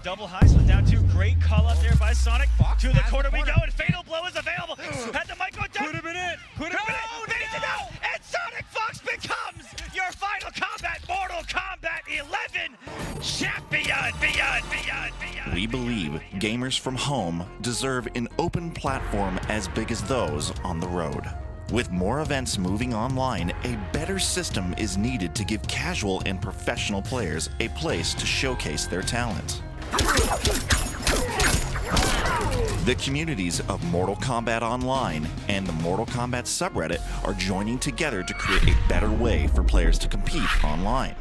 double heist with down two. Great call out there by Sonic. Fox to the corner we go, and Fatal Blow is available. Had the mic go down. Could have been it. Could have been it. No! And Sonic Fox becomes your Final Kombat Mortal Kombat 11 champion. We believe gamers from home deserve an open platform as big as those on the road. With more events moving online, a better system is needed to give casual and professional players a place to showcase their talent. The communities of Mortal Kombat Online and the Mortal Kombat subreddit are joining together to create a better way for players to compete online.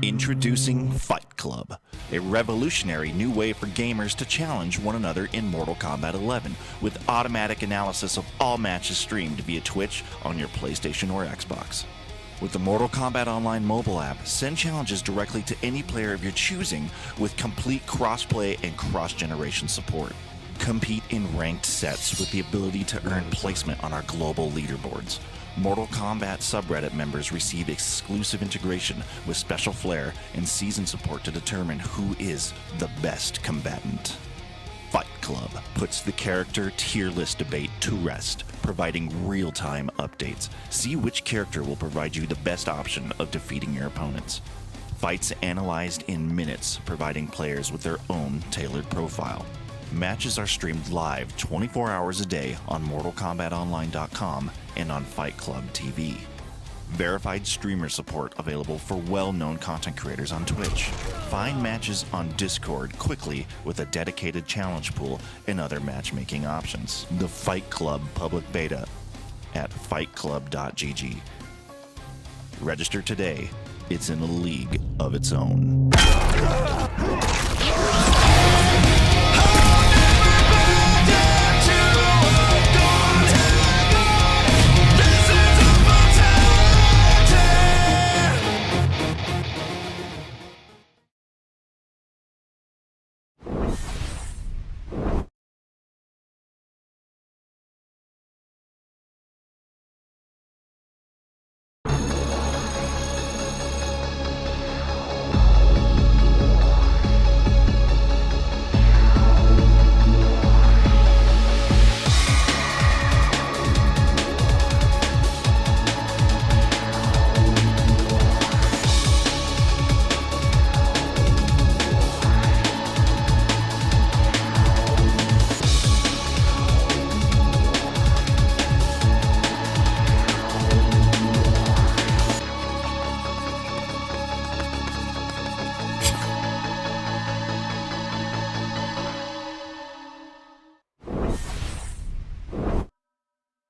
Introducing Fight Club, a revolutionary new way for gamers to challenge one another in Mortal Kombat 11, with automatic analysis of all matches streamed via Twitch on your PlayStation or Xbox. With the Mortal Kombat Online mobile app, send challenges directly to any player of your choosing with complete crossplay and cross-generation support. Compete in ranked sets with the ability to earn placement on our global leaderboards. Mortal Kombat subreddit members receive exclusive integration with special flair and season support to determine who is the best combatant. Fight Club puts the character tier list debate to rest, providing real-time updates. See which character will provide you the best option of defeating your opponents. Fights analyzed in minutes, providing players with their own tailored profile. Matches are streamed live 24 hours a day on MortalKombatOnline.com and on Fight Club TV. Verified streamer support available for well-known content creators on Twitch. Find matches on Discord quickly with a dedicated challenge pool and other matchmaking options. The Fight Club public beta at fightclub.gg. Register today. It's in a league of its own.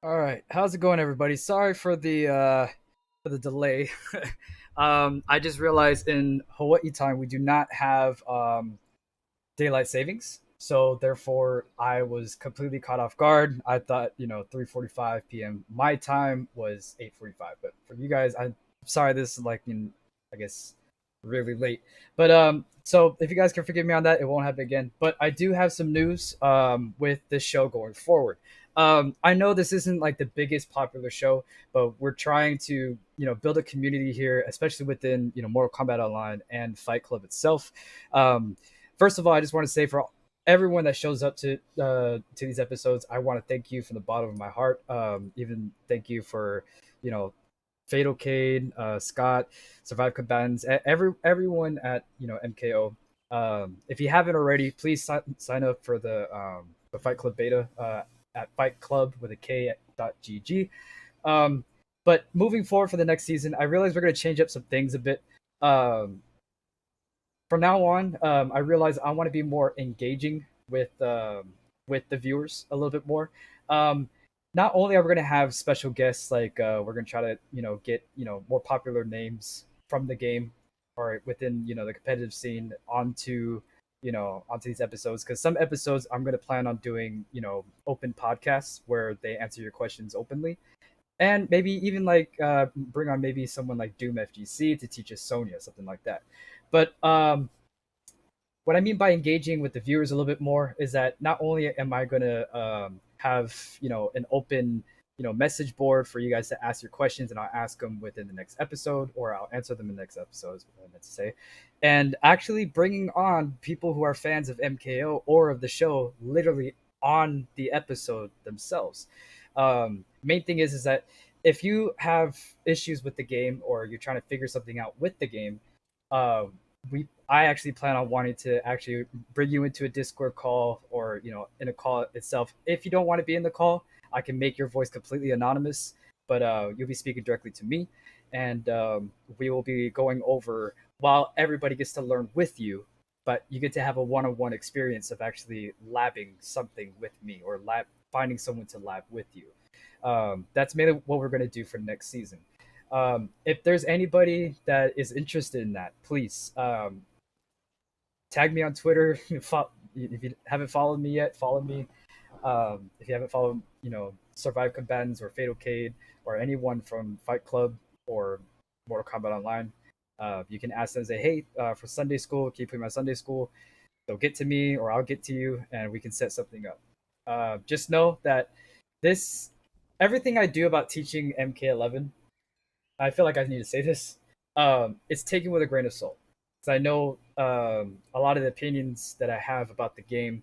All right, how's it going, everybody? Sorry for the delay. I just realized in Hawaii time we do not have daylight savings, so therefore I was completely caught off guard. I thought 3:45 p.m. my time was 8:45, but for you guys, I'm sorry this is I guess really late. But so if you guys can forgive me on that, it won't happen again. But I do have some news with this show going forward. I know this isn't like the biggest popular show, but we're trying to, build a community here, especially within, Mortal Kombat Online and Fight Club itself. First of all, I just want to say for everyone that shows up to these episodes, I want to thank you from the bottom of my heart. Even thank you for, Fatal Cade, Scott, Survive Combatants, everyone at, MKO. If you haven't already, please sign up for the Fight Club beta at Fight Club with a K.GG. But moving forward for the next season, I realize we're going to change up some things a bit. From now on, I realize I want to be more engaging with the viewers a little bit more. Not only are we going to have special guests, like we're going to try to get more popular names from the game or within the competitive scene onto these episodes, because some episodes I'm going to plan on doing open podcasts where they answer your questions openly, and maybe even bring on maybe someone like Doom FGC to teach us Sonya, something like that. But what I mean by engaging with the viewers a little bit more is that not only am I going to have an open message board for you guys to ask your questions, and I'll ask them within the next episode, or I'll answer them in the next episode, is what I meant to say. And actually bringing on people who are fans of MKO or of the show, literally on the episode themselves. Main thing is that if you have issues with the game, or you're trying to figure something out with the game, uh, I actually plan on wanting to actually bring you into a Discord call, or in a call itself. If you don't want to be in the call, I can make your voice completely anonymous, but you'll be speaking directly to me, and we will be going over, while everybody gets to learn with you, but you get to have a one-on-one experience of actually labbing something with me, or finding someone to lab with you. That's mainly what we're going to do for next season. If there's anybody that is interested in that, please tag me on Twitter. If you haven't followed me yet, follow me. If you haven't followed, Survive Combatants or Fatal Cade or anyone from Fight Club or Mortal Kombat Online, you can ask them, say, hey, for Sunday school, can you put me on Sunday school? They'll get to me, or I'll get to you, and we can set something up. Just know that everything I do about teaching MK11, I feel like I need to say this. It's taken with a grain of salt, because I know a lot of the opinions that I have about the game,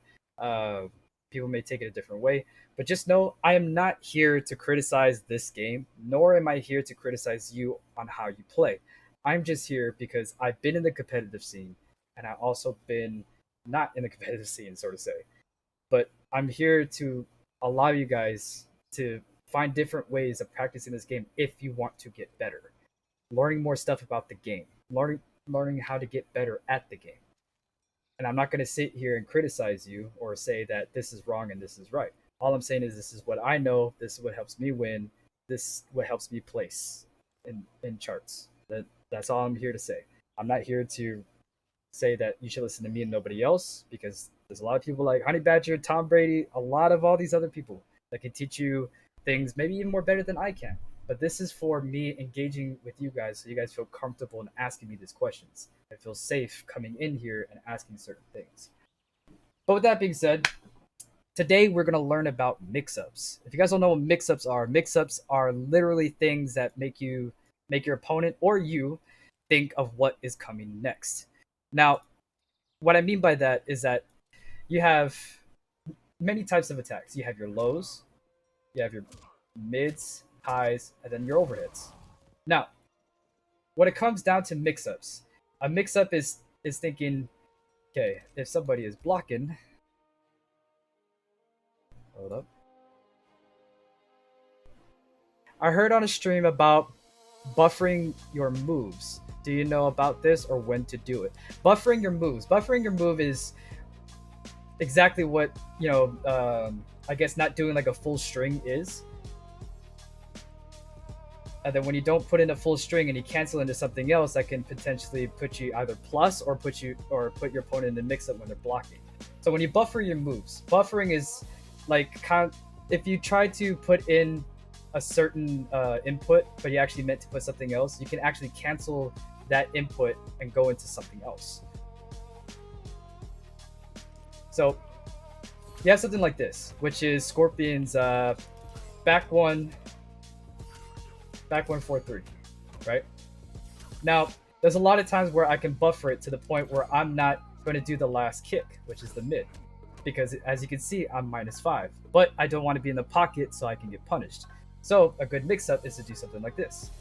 people may take it a different way. But just know, I am not here to criticize this game, nor am I here to criticize you on how you play. I'm just here because I've been in the competitive scene, and I've also been not in the competitive scene, so to say. But I'm here to allow you guys to find different ways of practicing this game if you want to get better, learning more stuff about the game, learning how to get better at the game. And I'm not going to sit here and criticize you or say that this is wrong and this is right. All I'm saying is, this is what I know, this is what helps me win, this is what helps me place in charts. That's all I'm here to say. I'm not here to say that you should listen to me and nobody else, because there's a lot of people like Honey Badger, Tom Brady, a lot of all these other people that can teach you things maybe even more better than I can. But this is for me engaging with you guys, so you guys feel comfortable in asking me these questions. I feel safe coming in here and asking certain things. But with that being said, today we're going to learn about mix-ups. If you guys don't know what mix-ups are literally things that make your opponent or you think of what is coming next. Now, what I mean by that is that you have many types of attacks. You have your lows, you have your mids, highs, and then your overhits. Now, when it comes down to mix-ups, a mix-up is thinking, okay, if somebody is blocking, hold up. I heard on a stream about buffering your moves. Do you know about this, or when to do it? Buffering your moves. Buffering your move is exactly what, I guess not doing like a full string is. And then when you don't put in a full string and you cancel into something else, that can potentially put you either plus or put your opponent in the mix-up when they're blocking. So when you buffer your moves, buffering is like if you try to put in a certain input, but you actually meant to put something else, you can actually cancel that input and go into something else. So you have something like this, which is Scorpion's back one 4-3, right? Now, there's a lot of times where I can buffer it to the point where I'm not going to do the last kick, which is the mid, because as you can see, I'm -5, but I don't want to be in the pocket so I can get punished. So a good mix-up is to do something like this.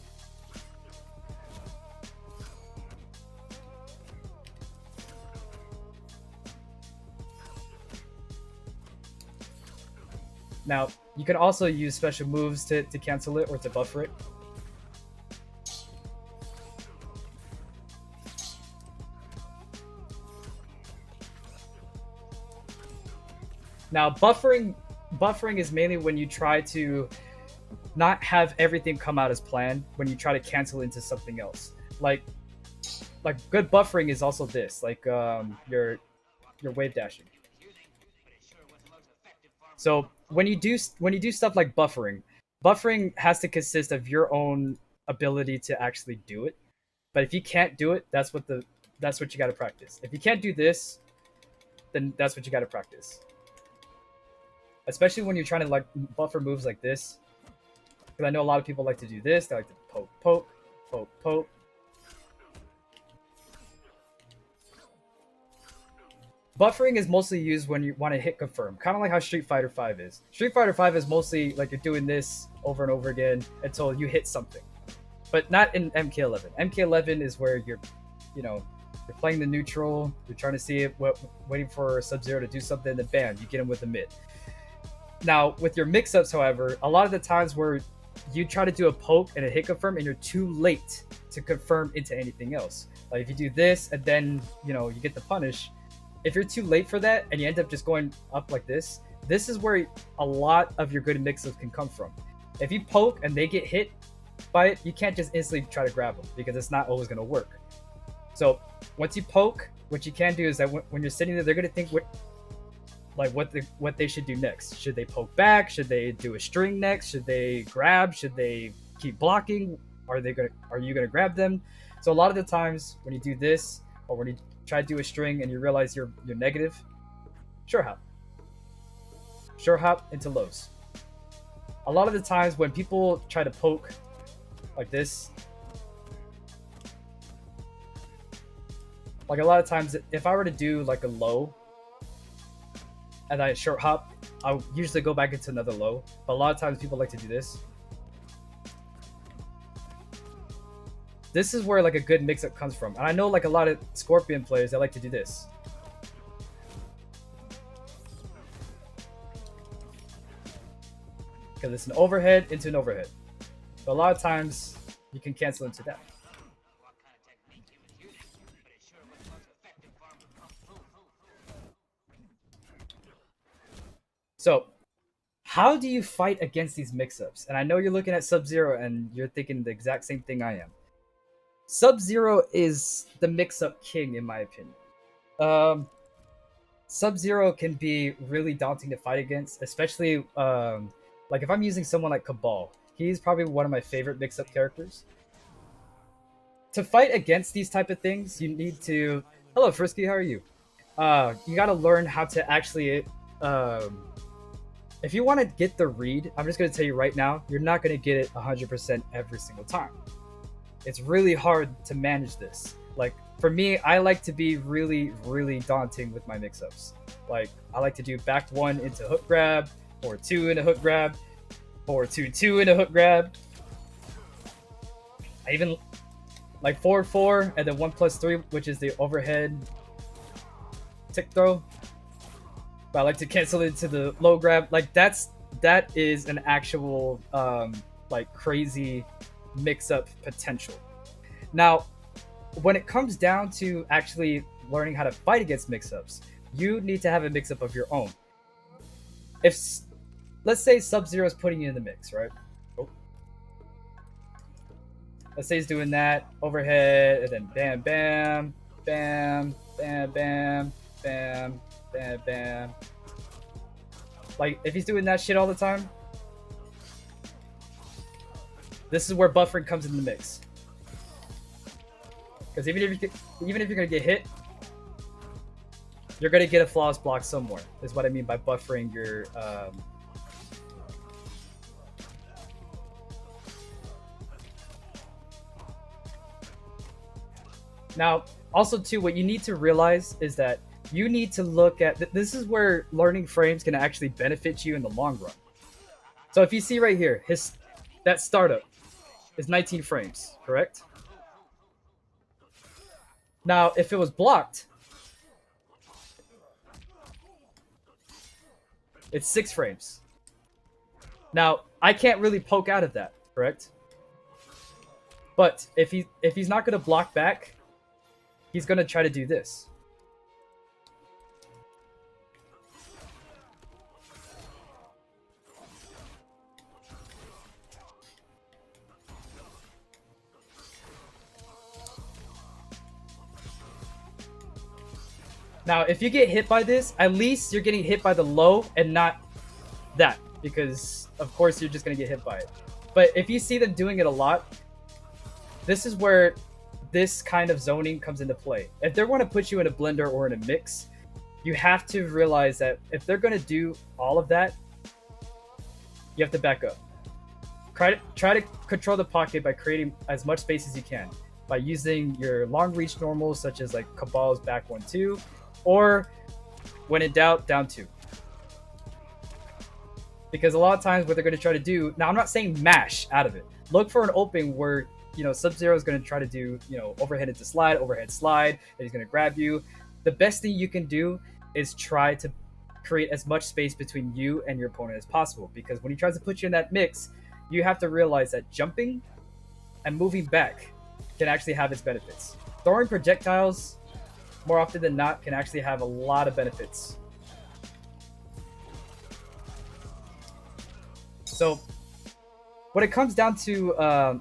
Now, you can also use special moves to cancel it or to buffer it. Now, buffering is mainly when you try to not have everything come out as planned, when you try to cancel into something else. Like good buffering is also this, like your wave dashing. So when you do stuff like buffering has to consist of your own ability to actually do it. But if you can't do it, that's what you got to practice. If you can't do this, then that's what you got to practice. Especially when you're trying to like buffer moves like this. Because I know a lot of people like to do this. They like to poke, poke, poke, poke. Buffering is mostly used when you want to hit confirm, kind of like how Street Fighter V is. Street Fighter V is mostly like you're doing this over and over again until you hit something, but not in MK11. MK11 is where you're playing the neutral, you're trying to see it, waiting for Sub-Zero to do something, then bam, you get him with the mid. Now, with your mix-ups, however, a lot of the times where you try to do a poke and a hit confirm and you're too late to confirm into anything else. Like if you do this and then, you get the punish, if you're too late for that and you end up just going up like this is where a lot of your good mix-ups can come from. If you poke and they get hit by it, you can't just instantly try to grab them because it's not always going to work. So once you poke, what you can do is that when you're sitting there, they're going to think what they should do next. Should they poke back? Should they do a string next? Should they grab? Should they keep blocking? Are you gonna grab them? So a lot of the times when you do this, or when you try to do a string and you realize you're negative, sure hop into lows. A lot of the times when people try to poke like this, like a lot of times if I were to do like a low and I short hop, I'll usually go back into another low. But a lot of times people like to do this. This is where like a good mix-up comes from. And I know like a lot of Scorpion players that like to do this. Because it's an overhead into an overhead. But a lot of times you can cancel into that. So, how do you fight against these mix-ups? And I know you're looking at Sub-Zero and you're thinking the exact same thing I am. Sub-Zero is the mix-up king, in my opinion. Sub-Zero can be really daunting to fight against, especially like if I'm using someone like Cabal. He's probably one of my favorite mix-up characters. To fight against these type of things, you need to... Hello, Frisky, how are you? You got to learn how to actually... If you want to get the read, I'm just going to tell you right now, you're not going to get it 100% every single time. It's really hard to manage this. Like, for me, I like to be really, really daunting with my mix-ups. Like, I like to do back one into hook grab, or two into hook grab, or 2-2 into hook grab. I even like 4-4, and then 1+3, which is the overhead tick throw. But I like to cancel it into the low grab. Like that is an actual like crazy mix-up potential. Now, when it comes down to actually learning how to fight against mix-ups, you need to have a mix-up of your own. If let's say Sub-Zero is putting you in the mix, right? Oh. Let's say he's doing that overhead, and then bam, bam, bam, bam, bam, bam. Bam, bam. Like, if he's doing that shit all the time, this is where buffering comes in the mix. Because even if you're gonna get hit, you're gonna get a flawless block somewhere. Is what I mean by buffering your. Now, also too, what you need to realize is that you need to look at this is where learning frames can actually benefit you in the long run. So if you see right here, that startup is 19 frames, correct? Now, if it was blocked, it's 6 frames. Now, I can't really poke out of that, correct? But if he's not going to block back, he's going to try to do this. Now, if you get hit by this, at least you're getting hit by the low and not that, because of course you're just going to get hit by it. But if you see them doing it a lot, this is where this kind of zoning comes into play. If they're going to put you in a blender or in a mix, you have to realize that if they're going to do all of that, you have to back up. try to control the pocket by creating as much space as you can by using your long reach normals such as like Cabal's back 1-2, or when in doubt, down 2. Because a lot of times what they're going to try to do, now I'm not saying mash out of it. Look for an opening where, Sub-Zero is going to try to do, overhead into slide, overhead slide, and he's going to grab you. The best thing you can do is try to create as much space between you and your opponent as possible. Because when he tries to put you in that mix, you have to realize that jumping and moving back can actually have its benefits. Throwing projectiles, more often than not, can actually have a lot of benefits. So when it comes down to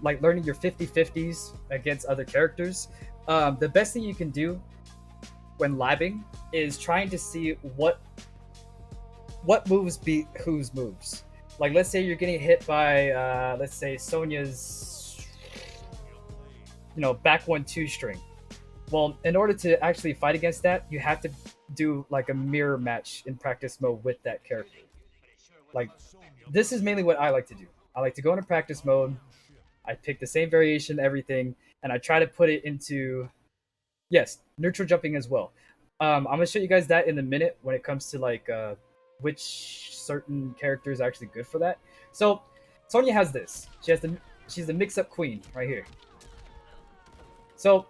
like learning your 50-50s against other characters, the best thing you can do when labbing is trying to see what moves beat whose moves. Like, let's say you're getting hit by, let's say, Sonya's, back 1-2 string. Well, in order to actually fight against that, you have to do like a mirror match in practice mode with that character. Like, this is mainly what I like to do. I like to go into practice mode. I pick the same variation, everything, and I try to put it into, yes, neutral jumping as well. I'm gonna show you guys that in a minute when it comes to like which certain character is actually good for that. So Sonya has this. She's the mix-up queen right here. So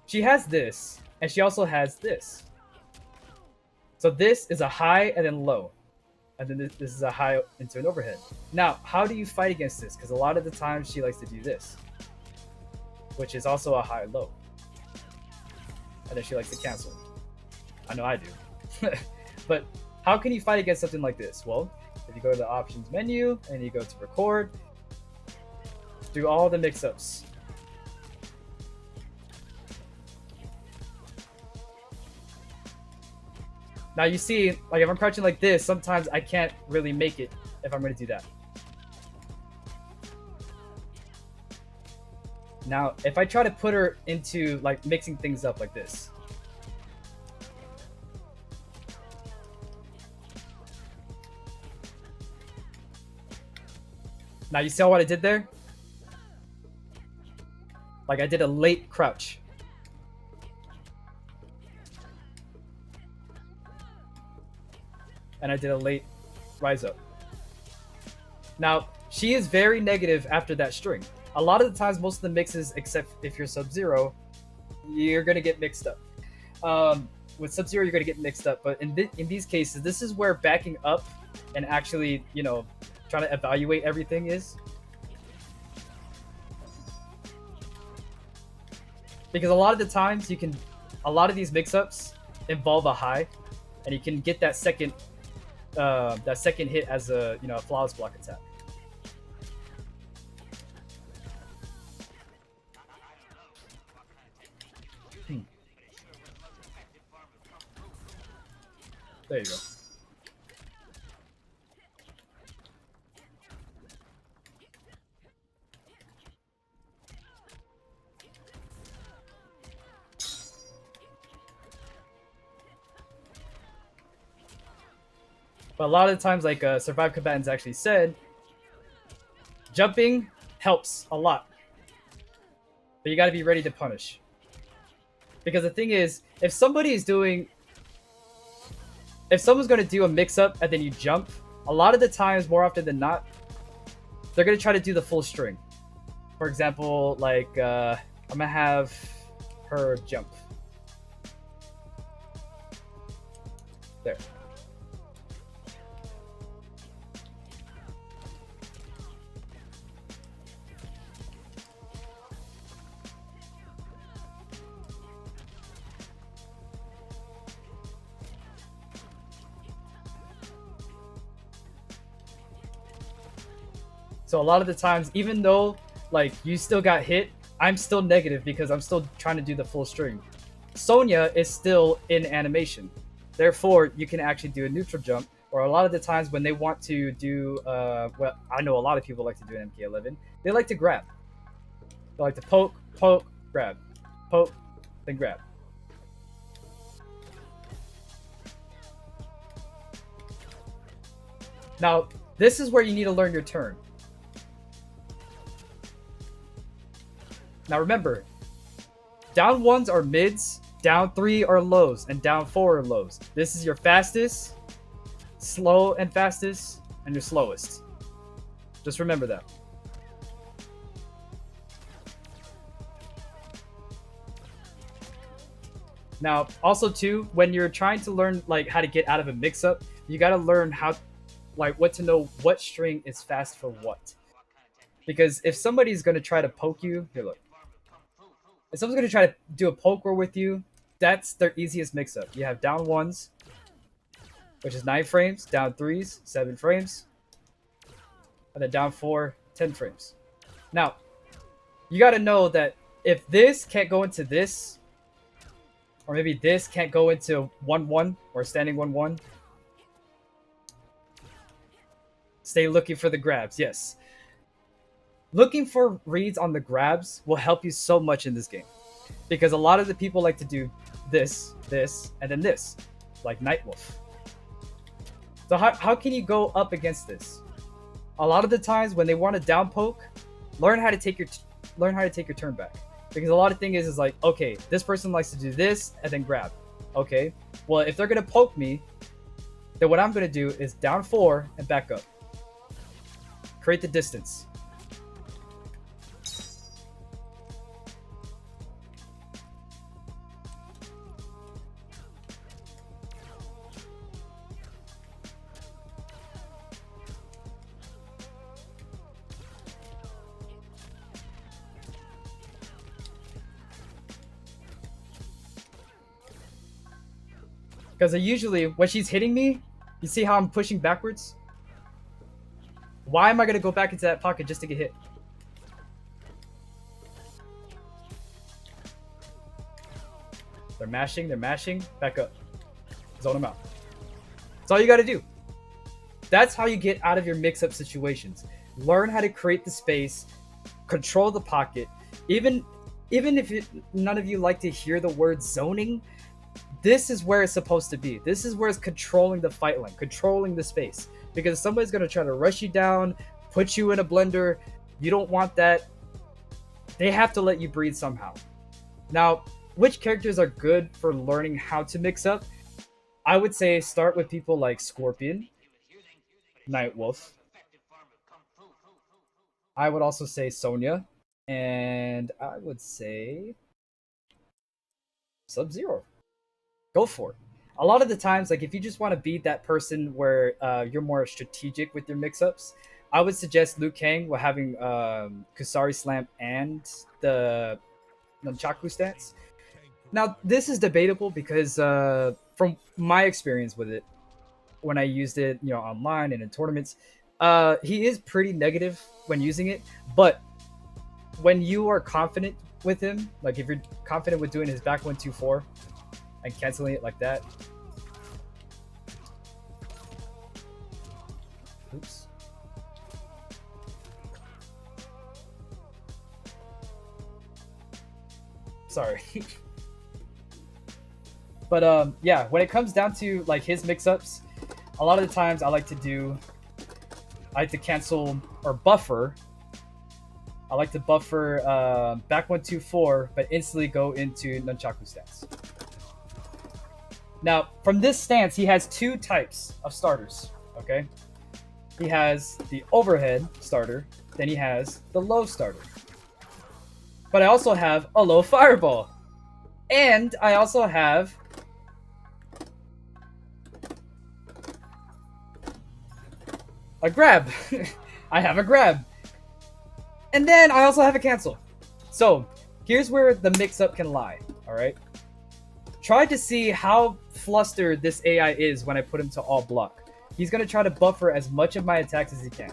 she has this, and she also has this. So this is a high and then low. And then this is a high into an overhead. Now, how do you fight against this? Because a lot of the time she likes to do this, which is also a high low. And then she likes to cancel. I know I do. But how can you fight against something like this? Well, if you go to the options menu and you go to record, do all the mix-ups. Now you see, like if I'm crouching like this, sometimes I can't really make it if I'm going to do that. Now, if I try to put her into like mixing things up like this. Now you see what I did there? Like I did a late crouch. And I did a late rise up. Now, she is very negative after that string. A lot of the times, most of the mixes, except if you're Sub-Zero, you're going to get mixed up. With Sub-Zero, you're going to get mixed up. But in these cases, this is where backing up and actually, trying to evaluate everything is. Because a lot of the times, a lot of these mix-ups involve a high, and you can get that second hit as a a flawless block attack. There you go. But a lot of the times, like Survive Combatants actually said, jumping helps a lot. But you got to be ready to punish. Because the thing is, if someone's going to do a mix-up and then you jump, a lot of the times, more often than not, they're going to try to do the full string. For example, like, I'm going to have her jump. There. So a lot of the times, even though like you still got hit, I'm still negative because I'm still trying to do the full string. Sonya is still in animation. Therefore, you can actually do a neutral jump, or a lot of the times when they want to do, well, I know a lot of people like to do an MK11, they like to grab. They like to poke, grab, poke, then grab. Now, This is where you need to learn your turn. Now remember, down 1s are mids, down 3 are lows, and down 4 are lows. This is your fastest, slow and fastest, and your slowest. Just remember that. Now, also too, when you're trying to learn like how to get out of a mix-up, you got to learn how, like, what to know what string is fast for what. Because if somebody's gonna try to poke you, here look. If someone's gonna try to do a poke roll with you, that's their easiest mix-up. You have down 1s, which is 9 frames, down 3s, 7 frames, and then down 4, 10 frames. Now, you got to know that if this can't go into this, or maybe this can't go into 1-1 or standing 1-1, stay looking for the grabs. Yes. Looking for reads on the grabs will help you so much in this game. Because a lot of the people like to do this, this, and then this. Like Nightwolf. So how can you go up against this? A lot of the times when they want to down poke, learn how to take your turn back. Because a lot of things is like, okay, this person likes to do this and then grab. Okay, well, if they're going to poke me, then what I'm going to do is down 4 and back up. Create the distance. Because usually, when she's hitting me, you see how I'm pushing backwards? Why am I going to go back into that pocket just to get hit? They're mashing, back up. Zone them out. That's all you got to do. That's how you get out of your mix-up situations. Learn how to create the space, control the pocket. Even if none of you like to hear the word zoning, this is where it's supposed to be. This is where it's controlling the fight line, controlling the space. Because somebody's going to try to rush you down, put you in a blender. You don't want that. They have to let you breathe somehow. Now, which characters are good for learning how to mix up? I would say start with people like Scorpion, Nightwolf. I would also say Sonya. And I would say Sub-Zero. Go for it. A lot of the times, like if you just want to be that person where you're more strategic with your mix-ups, I would suggest Liu Kang while having Kusari Slam and the Nunchaku stance. Now, this is debatable because from my experience with it, when I used it, online and in tournaments, he is pretty negative when using it. But when you are confident with him, like if you're confident with doing his back 1-2-4 and canceling it like that. Oops. Sorry. But yeah, when it comes down to like his mix-ups, a lot of the times I like to cancel or buffer. I like to buffer back 1-2-4, but instantly go into Nunchaku stance. Now, from this stance, he has two types of starters, okay? He has the overhead starter, then he has the low starter. But I also have a low fireball. And I also have a grab. I have a grab. And then I also have a cancel. So, here's where the mix-up can lie, alright? Try to see how flustered this AI is when I put him to all block. He's going to try to buffer as much of my attacks as he can.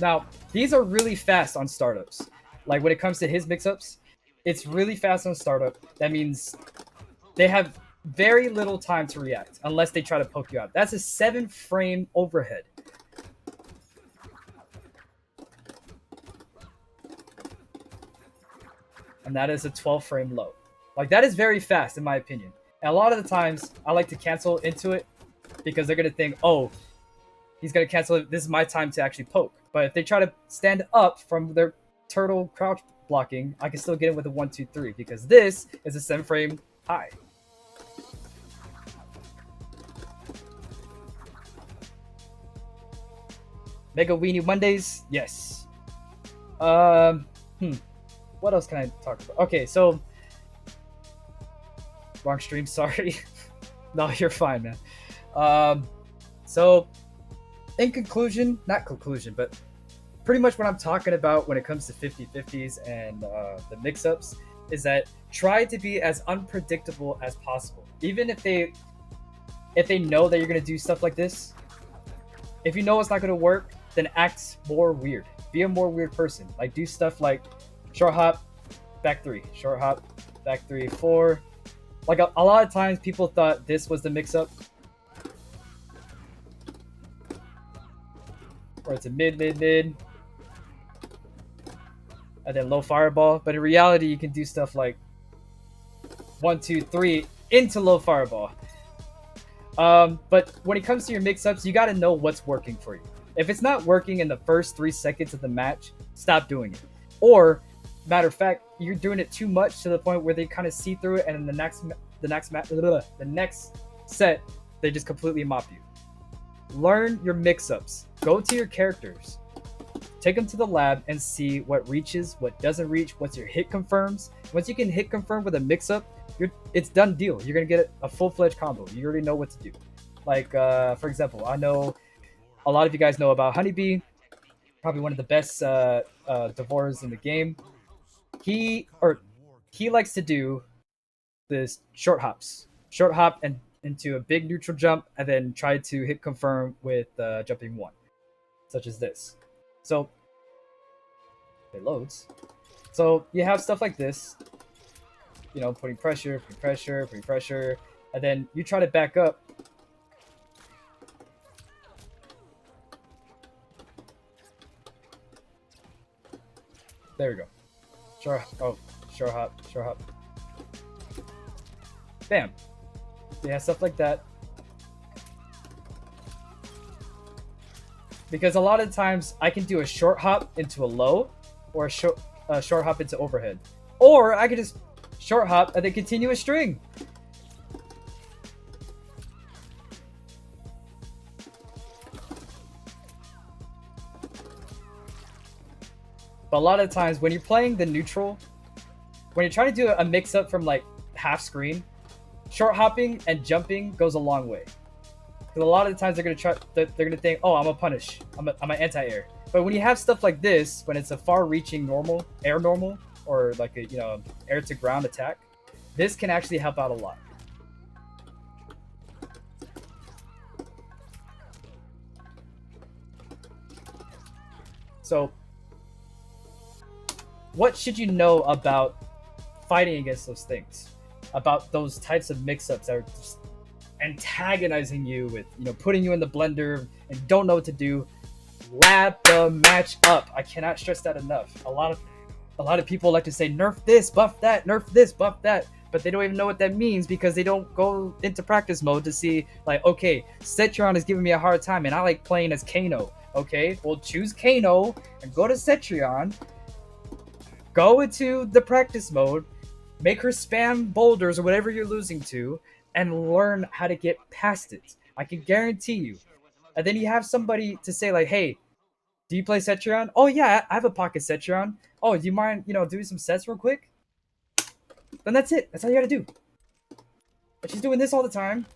Now, these are really fast on startups. Like when it comes to his mix-ups, it's really fast on startup. That means they have very little time to react unless they try to poke you out. That's a 7-frame overhead. And that is a 12-frame low. Like, that is very fast in my opinion. And a lot of the times I like to cancel into it because they're going to think, oh, he's going to cancel it. This is my time to actually poke. But if they try to stand up from their turtle crouch blocking, I can still get it with a 1, 2, 3 because this is a 7-frame high. Mega Weenie Mondays? Yes. What else can I talk about? Okay, so... Wrong stream, sorry. No, you're fine, man. So, in conclusion, not conclusion, but pretty much what I'm talking about when it comes to 50-50s and the mix-ups is that try to be as unpredictable as possible. Even if they know that you're going to do stuff like this, if you know it's not going to work, then act more weird. Be a more weird person. Like, do stuff like short hop, back 3, short hop, back 3, 4. Like, a lot of times people thought this was the mix-up. Or it's a mid. And then low fireball. But in reality, you can do stuff like 1, 2, 3 into low fireball. But when it comes to your mix-ups, you got to know what's working for you. If it's not working in the first 3 seconds of the match, stop doing it. Or, matter of fact, you're doing it too much to the point where they kind of see through it, and in the next set, they just completely mop you. Learn your mix-ups. Go to your characters. Take them to the lab and see what reaches, what doesn't reach, what's your hit confirms. Once you can hit confirm with a mix-up, it's done deal. You're going to get a full-fledged combo. You already know what to do. Like, for example, I know a lot of you guys know about Honeybee, probably one of the best Devorers in the game. He likes to do this short hop and into a big neutral jump, and then try to hit confirm with jumping 1, such as this. So it loads. So you have stuff like this, you know, putting pressure, and then you try to back up. There we go. Short hop. Bam. Yeah, stuff like that. Because a lot of times I can do a short hop into a low, or a short hop into overhead, or I can just short hop and then continue a string. But a lot of times when you're playing the neutral, when you're trying to do a mix-up from like half screen, short hopping and jumping goes a long way. Because a lot of the times they're gonna think, oh, I'm a punish, I'm an anti-air. But when you have stuff like this, when it's a far-reaching air normal, or like a air to ground attack, this can actually help out a lot. So, what should you know about fighting against those things? About those types of mix-ups that are just antagonizing you with, putting you in the blender and don't know what to do. Lab the match up. I cannot stress that enough. A lot of people like to say nerf this, buff that, nerf this, buff that, but they don't even know what that means because they don't go into practice mode to see, like, okay, Cetrion is giving me a hard time and I like playing as Kano. Okay, well, choose Kano and go to Cetrion. Go into the practice mode, make her spam boulders or whatever you're losing to, and learn how to get past it. I can guarantee you. And then you have somebody to say, like, hey, do you play Cetrion? Oh, yeah, I have a pocket Cetrion. Oh, do you mind, doing some sets real quick? Then that's it. That's all you gotta do. But she's doing this all the time.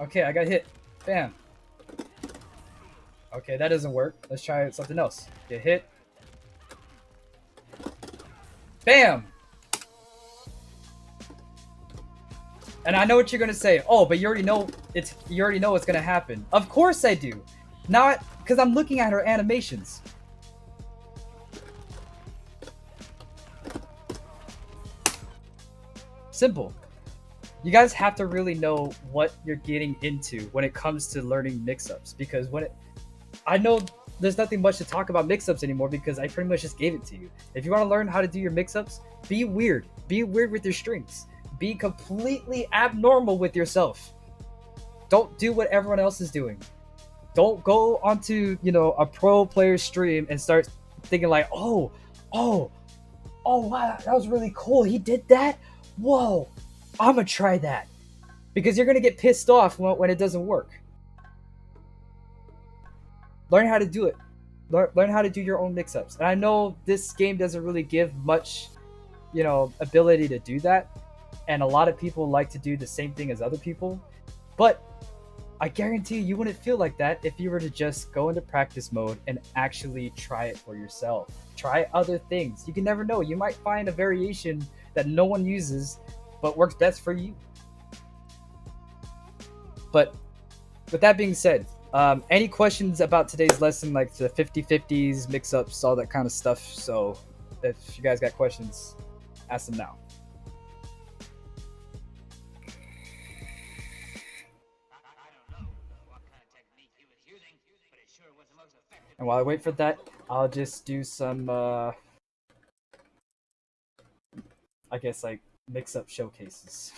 Okay, I got hit. Bam. Okay, that doesn't work. Let's try something else. Get hit. Bam! And I know what you're gonna say. Oh, but you already know what's gonna happen. Of course I do. Not Because I'm looking at her animations. Simple. You guys have to really know what you're getting into when it comes to learning mix-ups, because I know there's nothing much to talk about mix-ups anymore because I pretty much just gave it to you. If you want to learn how to do your mix-ups, be weird. Be weird with your strings. Be completely abnormal with yourself. Don't do what everyone else is doing. Don't go onto, a pro player stream and start thinking like, oh, wow, that was really cool. He did that? Whoa, I'm gonna try that. Because you're gonna get pissed off when it doesn't work. Learn how to do it. Learn how to do your own mix-ups. And I know this game doesn't really give much, ability to do that. And a lot of people like to do the same thing as other people. But I guarantee you wouldn't feel like that if you were to just go into practice mode and actually try it for yourself. Try other things. You can never know. You might find a variation that no one uses but works best for you. But with that being said, any questions about today's lesson, like the 50-50s, mix-ups, all that kind of stuff? So if you guys got questions, ask them now. And while I wait for that, I'll just do some, I guess, like, mix-up showcases.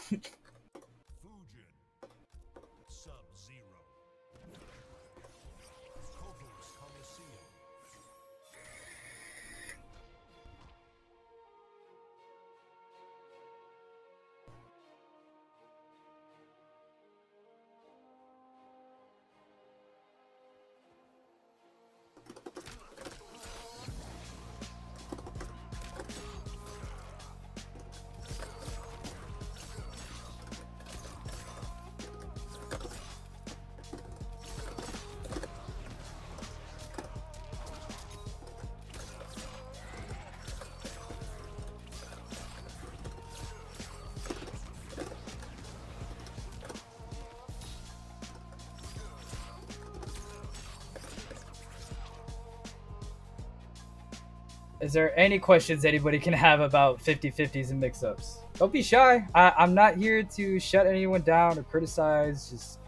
Is there any questions anybody can have about 50-50s and mix-ups? Don't be shy. I'm not here to shut anyone down or criticize. Just,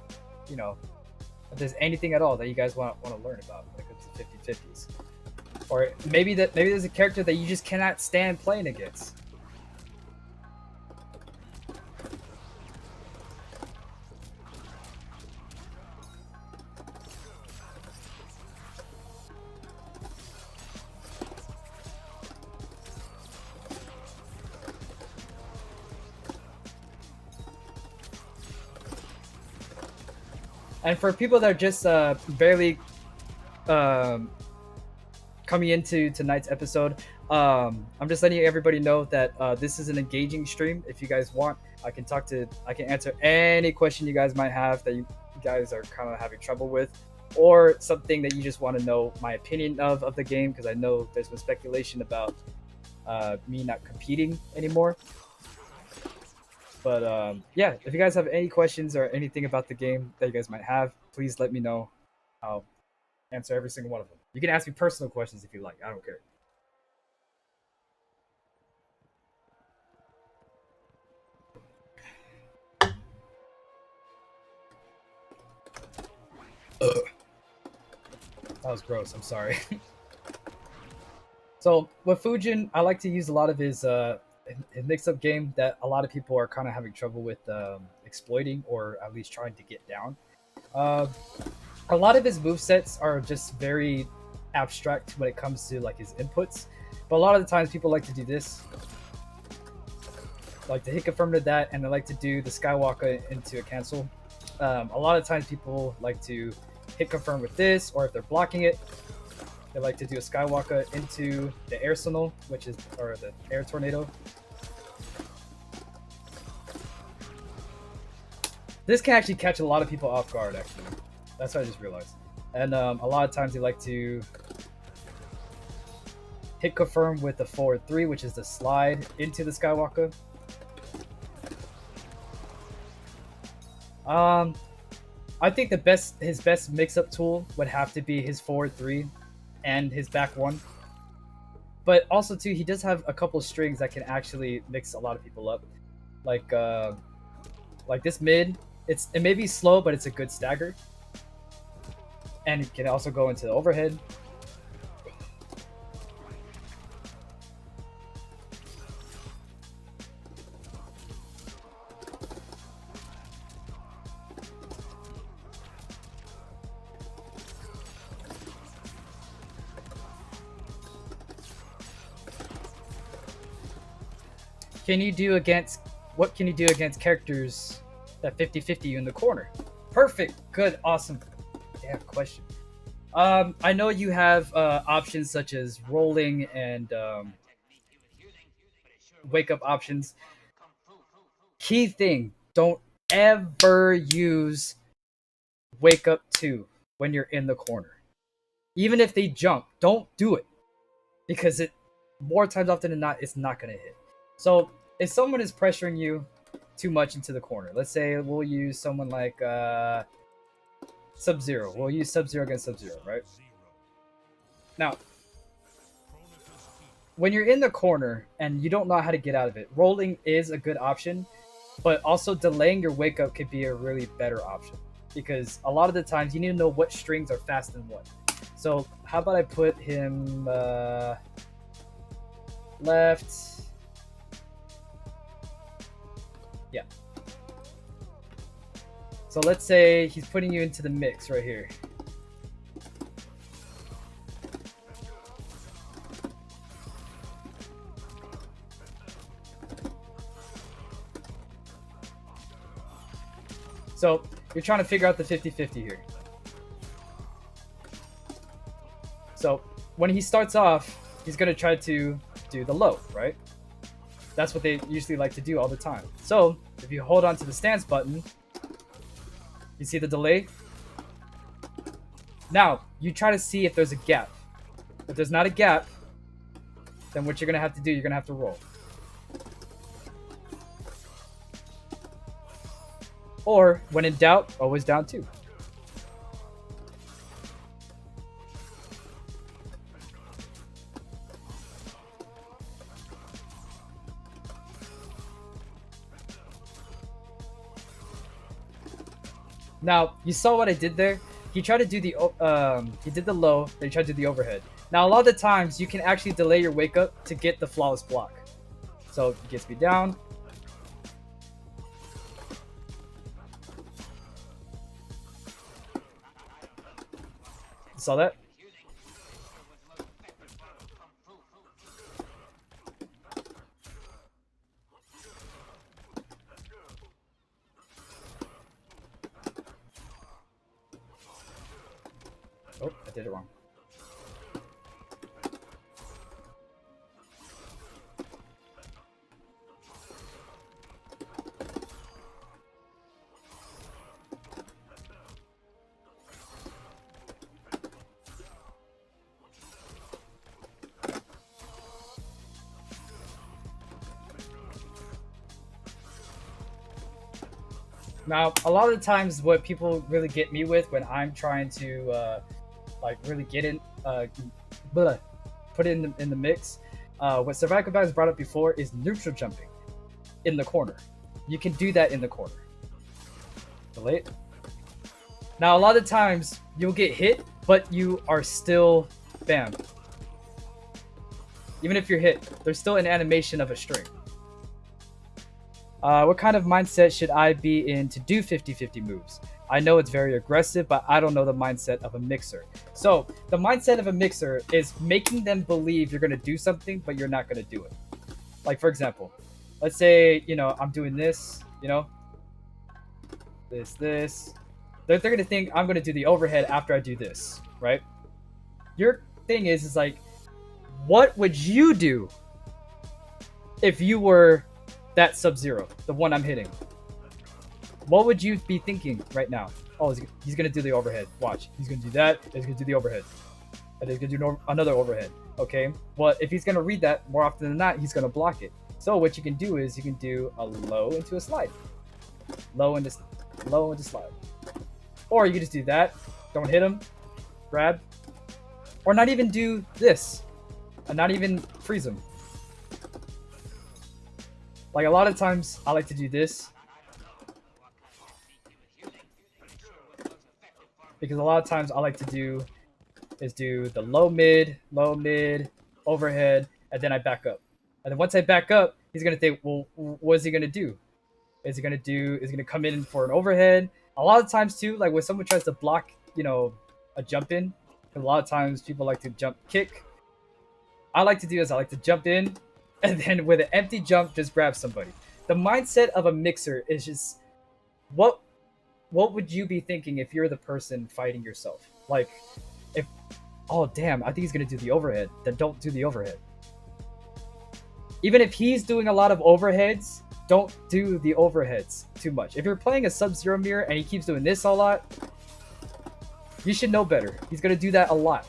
if there's anything at all that you guys want to learn about when it comes to 50-50s. Or maybe there's a character that you just cannot stand playing against. And for people that are just barely coming into tonight's episode, I'm just letting everybody know that this is an engaging stream. If you guys want, I can answer any question you guys might have that you guys are kind of having trouble with, or something that you just want to know my opinion of the game, because I know there's been speculation about me not competing anymore. But yeah, if you guys have any questions or anything about the game that you guys might have, please let me know. I'll answer every single one of them. You can ask me personal questions if you like. I don't care. That was gross. I'm sorry. So with Fujin, I like to use a lot of his mix-up game that a lot of people are kind of having trouble with exploiting, or at least trying to get down. A lot of his movesets are just very abstract when it comes to like his inputs, but a lot of the times people like to do this, like to hit confirm to that, and they like to do the Skywalker into a cancel. A lot of times people like to hit confirm with this, or if they're blocking it, they like to do a Skywalker into the air signal, or the air tornado. This can actually catch a lot of people off guard, actually. That's what I just realized. And a lot of times they like to hit confirm with the forward 3, which is the slide into the I think his best mix-up tool would have to be his forward 3 and his back 1. But also too, he does have a couple of strings that can actually mix a lot of people up. Like this mid, it may be slow, but it's a good stagger. And it can also go into the overhead. What can you do against characters that 50-50 you in the corner? Perfect, good, awesome. Damn question. I know you have options such as rolling and wake up options. Key thing, don't ever use wake up 2 when you're in the corner. Even if they jump, don't do it. Because it more times often than not, it's not gonna hit. So if someone is pressuring you too much into the corner, let's say we'll use someone like Sub-Zero. We'll use Sub-Zero against Sub-Zero, right? Now, when you're in the corner and you don't know how to get out of it, rolling is a good option, but also delaying your wake up could be a really better option because a lot of the times you need to know what strings are fast and what. So how about I put him left? Yeah. So let's say he's putting you into the mix right here. So you're trying to figure out the 50-50 here. So when he starts off, he's going to try to do the low, right? That's what they usually like to do all the time. So if you hold on to the stance button, you see the delay? Now, you try to see if there's a gap. If there's not a gap, then what you're going to have to do, you're going to have to roll. Or, when in doubt, always down 2. Now, you saw what I did there? He tried to do he did the low, then he tried to do the overhead. Now, a lot of the times, you can actually delay your wake up to get the flawless block. So, he gets me down. Saw that? Oh, I did it wrong. Now, a lot of the times, what people really get me with when I'm trying to like really get in, put it in the mix, what Survival Guys brought up before is neutral jumping in the corner. You can do that in the corner. Delay. Now, a lot of times you'll get hit, but you are still bam. Even if you're hit, there's still an animation of a string. What kind of mindset should I be in to do 50-50 moves? I know it's very aggressive, but I don't know the mindset of a mixer. So the mindset of a mixer is making them believe you're going to do something, but you're not going to do it. Like, for example, let's say, I'm doing this, this. They're going to think I'm going to do the overhead after I do this, right? Your thing is like, what would you do if you were that Sub-Zero, the one I'm hitting? What would you be thinking right now? Oh, he's going to do the overhead. Watch. He's going to do that. He's going to do the overhead. And he's going to do another overhead. Okay? Well, if he's going to read that, more often than not, he's going to block it. So what you can do is you can do a low into a slide. Low into slide. Or you can just do that, don't hit him, grab, or not even do this, and not even freeze him. Like a lot of times, I like to do this because a lot of times I like to do is do the low mid, overhead, and then I back up. And then once I back up, he's gonna think, well, what is he gonna do? Is he gonna come in for an overhead? A lot of times too, like when someone tries to block, a jump in, a lot of times people like to jump kick. I like to do is I like to jump in, and then with an empty jump, just grab somebody. The mindset of a mixer is just what would you be thinking if you're the person fighting yourself? Like, if, oh damn, I think he's gonna do the overhead, then don't do the overhead. Even if he's doing a lot of overheads, don't do the overheads too much. If you're playing a Sub-Zero mirror and he keeps doing this a lot, you should know better. He's gonna do that a lot.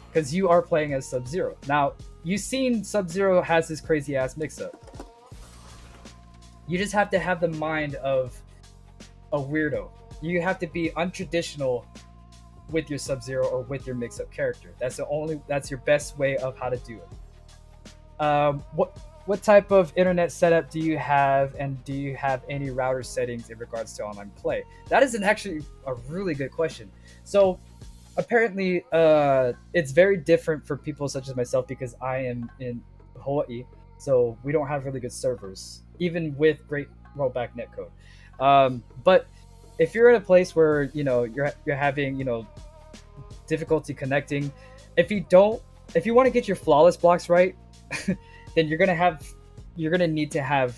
Because you are playing as Sub-Zero. Now, you've seen Sub-Zero has this crazy ass mix-up. You just have to have the mind of a weirdo. You have to be untraditional with your Sub-Zero or with your mix-up character. That's your best way of how to do it. What type of internet setup do you have, and do you have any router settings in regards to online play? That is actually a really good question. So apparently, it's very different for people such as myself because I am in Hawaii, so we don't have really good servers, even with great rollback netcode. But if you're in a place where you're having difficulty connecting, if you want to get your flawless blocks right, then you're gonna need to have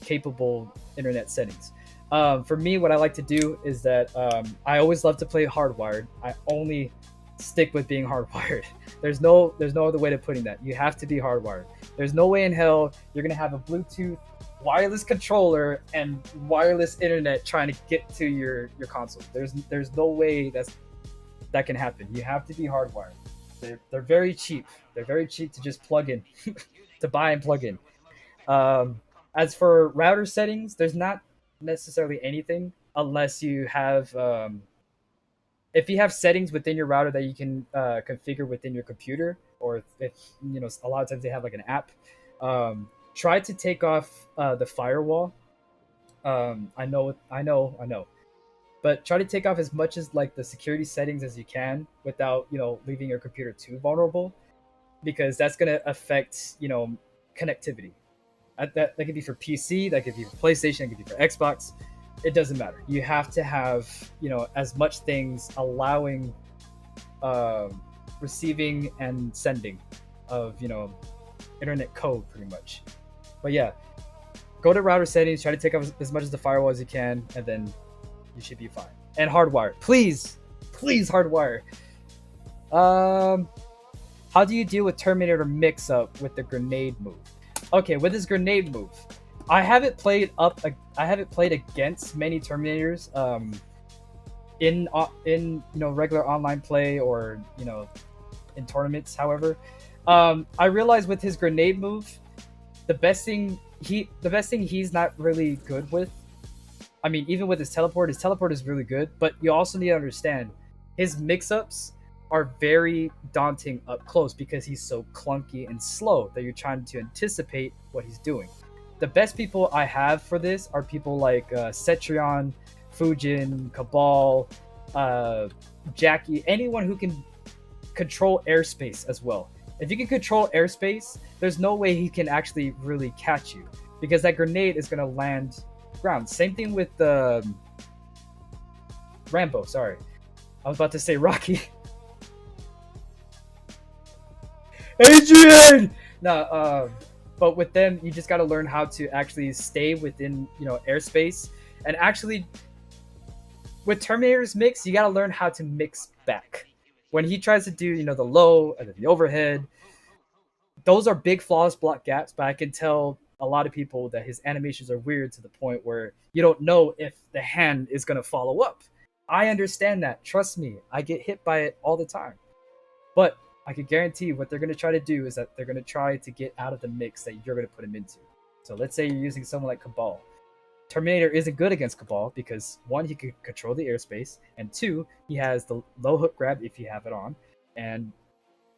capable internet settings. For me, what I like to do is that I always love to play hardwired. I only stick with being hardwired. There's no other way to putting that. You have to be hardwired. There's no way in hell you're gonna have a Bluetooth wireless controller and wireless internet trying to get to your console. There's no way that can happen. You have to be hardwired. They're very cheap. They're very cheap to just plug in, to buy and plug in. As for router settings, there's not necessarily anything unless you have if you have settings within your router that you can configure within your computer, or if a lot of times they have like an app. Try to take off the firewall. I know, but try to take off as much as like the security settings as you can without leaving your computer too vulnerable, because that's going to affect connectivity. That could be for PC, that could be for PlayStation, that could be for Xbox. It doesn't matter. You have to have as much things allowing receiving and sending of internet code, pretty much. But yeah, go to router settings, try to take off as much as the firewall as you can, and then you should be fine. And hardwire, please hardwire. How do you deal with Terminator mix-up with the grenade move? Okay, with his grenade move, I haven't played against many Terminators in regular online play or in tournaments. However, I realized with his grenade move, the best thing he's not really good with. I mean, even with his teleport is really good, but you also need to understand his mix-ups are very daunting up close because he's so clunky and slow that you're trying to anticipate what he's doing. The best people I have for this are people like Cetrion, Fujin, Cabal, Jackie, anyone who can control airspace as well. If you can control airspace, there's no way he can actually really catch you, because that grenade is going to land ground. Same thing with Rambo, sorry. I was about to say Rocky. Adrian! No, but with them, you just got to learn how to actually stay within, airspace. And actually, with Terminator's mix, you got to learn how to mix back. When he tries to do, the low and then the overhead, those are big flawless block gaps, but I can tell a lot of people that his animations are weird to the point where you don't know if the hand is going to follow up. I understand that. Trust me, I get hit by it all the time. But I can guarantee what they're going to try to do is that they're going to try to get out of the mix that you're going to put him into. So let's say you're using someone like Cabal. Terminator isn't good against Cabal because one, he can control the airspace, and two, he has the low hook grab if you have it on, and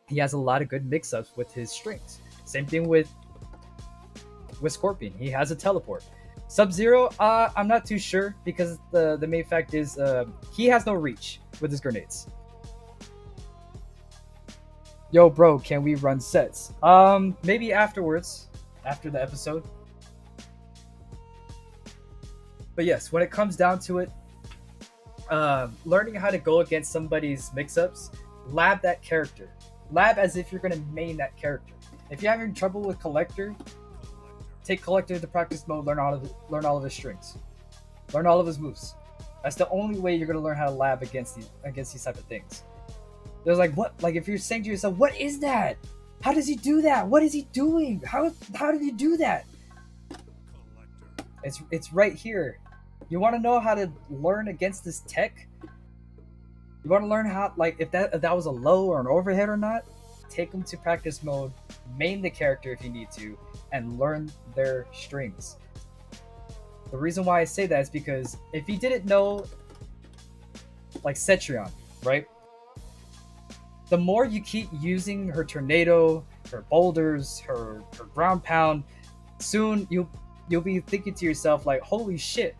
he has a lot of good mix-ups with his strings. Same thing with Scorpion. He has a teleport. Sub-Zero, I'm not too sure because the main fact is he has no reach with his grenades. Yo, bro, can we run sets? Maybe afterwards, after the episode. But yes, when it comes down to it, learning how to go against somebody's mix-ups, lab that character. Lab as if you're gonna main that character. If you're having trouble with Collector, take Collector to practice mode, learn all of his strings. Learn all of his moves. That's the only way you're gonna learn how to lab against these type of things. There's like, what? Like if you're saying to yourself, what is that? How does he do that? What is he doing? How did he do that? It's right here. You want to know how to learn against this tech? You want to learn how, like, if that was a low or an overhead or not? Take them to practice mode, main the character if you need to, and learn their strings. The reason why I say that is because if you didn't know, like Cetrion, right? The more you keep using her tornado, her boulders, her ground pound, soon you'll be thinking to yourself like, holy shit.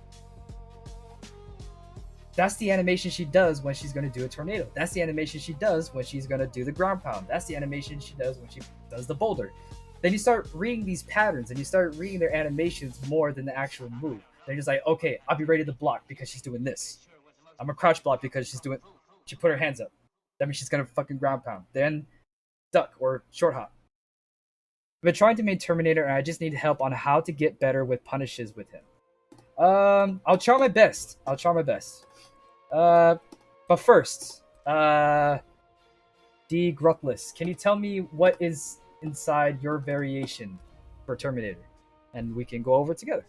That's the animation she does when she's going to do a tornado. That's the animation she does when she's going to do the ground pound. That's the animation she does when she does the boulder. Then you start reading these patterns and you start reading their animations more than the actual move. They're just like, okay, I'll be ready to block because she's doing this. I'm a crouch block because she put her hands up. That means she's going to fucking ground pound. Then duck or short hop. I've been trying to main Terminator and I just need help on how to get better with punishes with him. I'll try my best. But first, D. Gruthless, can you tell me what is inside your variation for Terminator? And we can go over it together.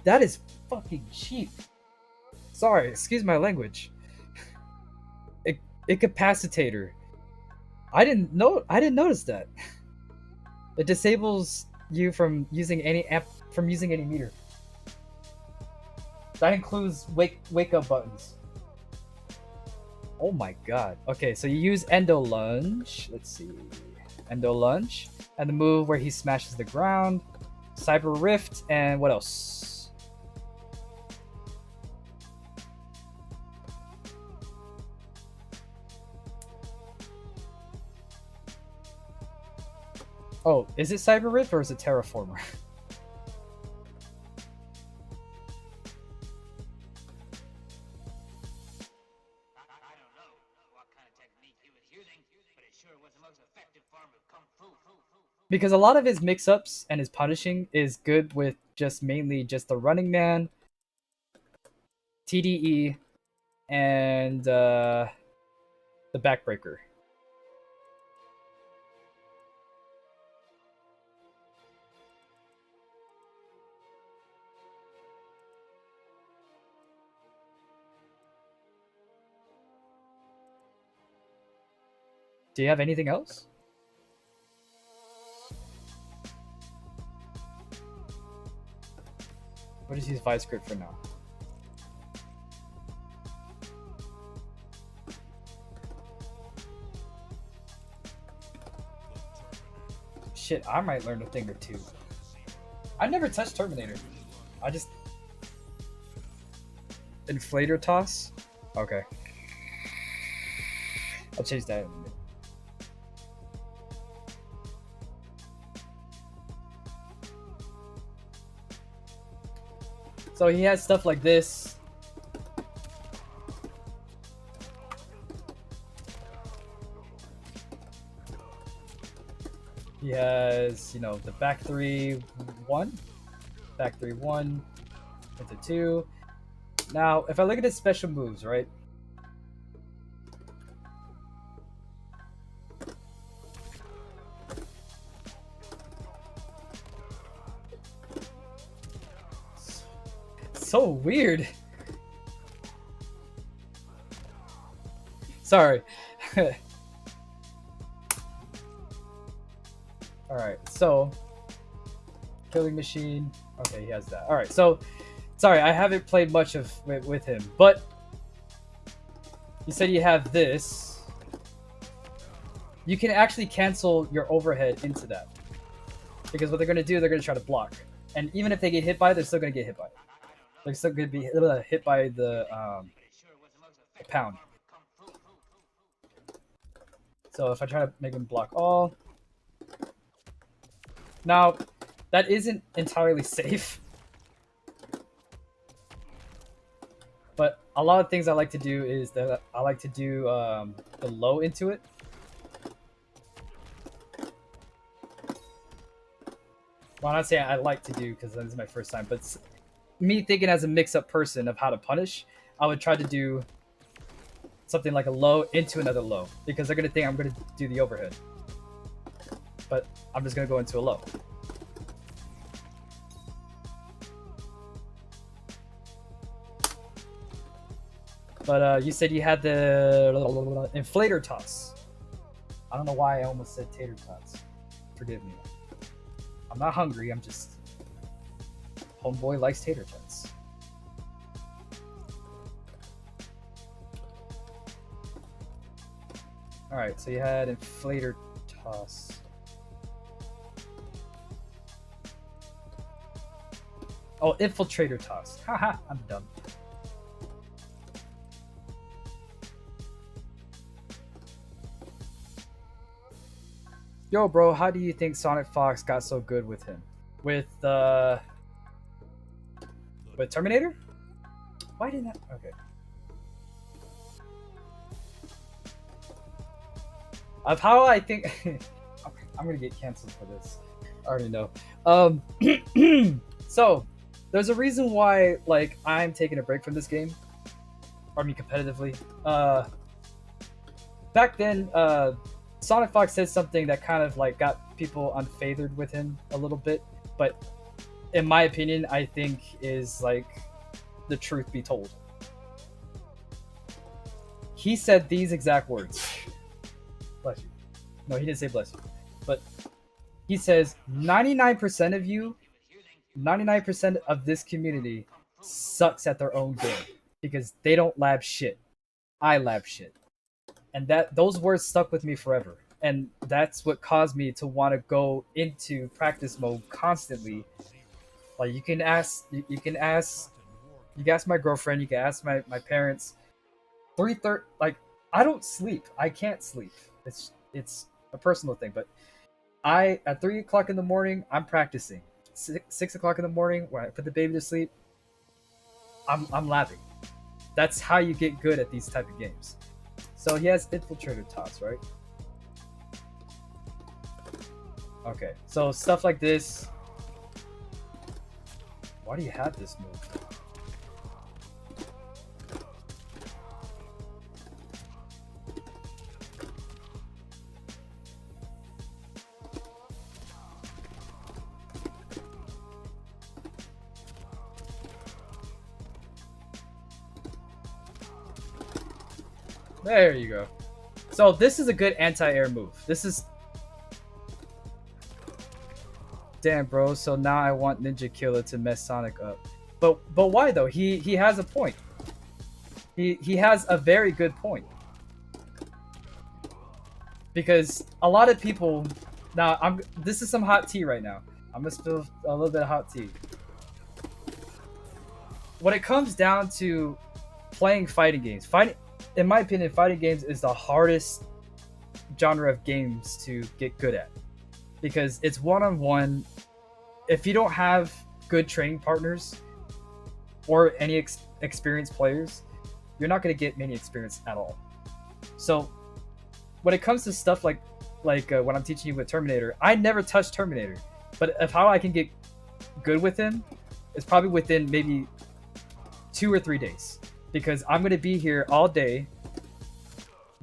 That is fucking cheap. Sorry, excuse my language. Incapacitator. I didn't notice that. It disables you from using any meter. That includes wake up buttons. Oh my god. Okay, so you use Endo Lunge. Let's see. Endo Lunge. And the move where he smashes the ground. Cyber Rift, and what else? Oh, is it Cyber Rift or is it Terraformer? Because a lot of his mix-ups and his punishing is good with mainly the Running Man, TDE, and the Backbreaker. Do you have anything else? We'll just use Vice Grip for now. Shit, I might learn a thing or two. I never touched Terminator. I just... Inflator Toss? Okay. I'll change that in a minute. So he has stuff like this. He has, you know, the back 3-1, back 3-1, into 2. Now, if I look at his special moves, right? So weird. Sorry. Alright, so killing machine. Okay, he has that. Alright, so sorry, I haven't played much of with him, but you said you have this. You can actually cancel your overhead into that. Because what they're gonna do, they're gonna try to block. And even if they get hit by it, they're still gonna get hit by it. They're still gonna be hit by the pound. So if I try to make him block all. Now, that isn't entirely safe. But a lot of things I like to do is that I like to do the low into it. Well, I'm not saying I like to do because this is my first time, but me thinking as a mix-up person of how to punish, I would try to do something like a low into another low because they're gonna think I'm gonna do the overhead, but I'm just gonna go into a low. But you said you had the inflator toss. I don't know why I almost said tater tots. Forgive me. I'm not hungry. I'm just homeboy likes tater tots. All right, so you had inflator toss. Oh, infiltrator toss. Haha, I'm dumb. Yo, bro, how do you think Sonic Fox got so good with him? With Terminator? Why didn't I? Okay. Of how I think I'm gonna get canceled for this. I already know. So there's a reason why like I'm taking a break from this game. Or me competitively. Back then, Sonic Fox said something that kind of like got people unfavored with him a little bit, but in my opinion, I think is like the truth be told. He said these exact words. Bless you. No, he didn't say bless you. But he says 99% of you, 99% of this community sucks at their own game because they don't lab shit. I lab shit. And that those words stuck with me forever. And that's what caused me to want to go into practice mode constantly. Like you can ask my girlfriend, you can ask my parents. 3:30, like I don't sleep. I can't sleep. It's a personal thing, but at 3 o'clock in the morning, I'm practicing. 6 o'clock in the morning, when I put the baby to sleep, I'm labbing. That's how you get good at these type of games. So he has infiltrator toss, right? Okay, so stuff like this. Why do you have this move? There you go. So this is a good anti-air move. This is... Damn, bro. So now I want Ninja Killer to mess Sonic up. But why though? He has a point. He has a very good point. Because a lot of people... Now, this is some hot tea right now. I'm gonna spill a little bit of hot tea. When it comes down to playing fighting games, in my opinion, fighting games is the hardest genre of games to get good at because it's one-on-one. If you don't have good training partners, or any experienced players, you're not going to get many experience at all. So when it comes to stuff like when I'm teaching you with Terminator, I never touched Terminator, but of how I can get good with him is probably within maybe 2 or 3 days, because I'm going to be here all day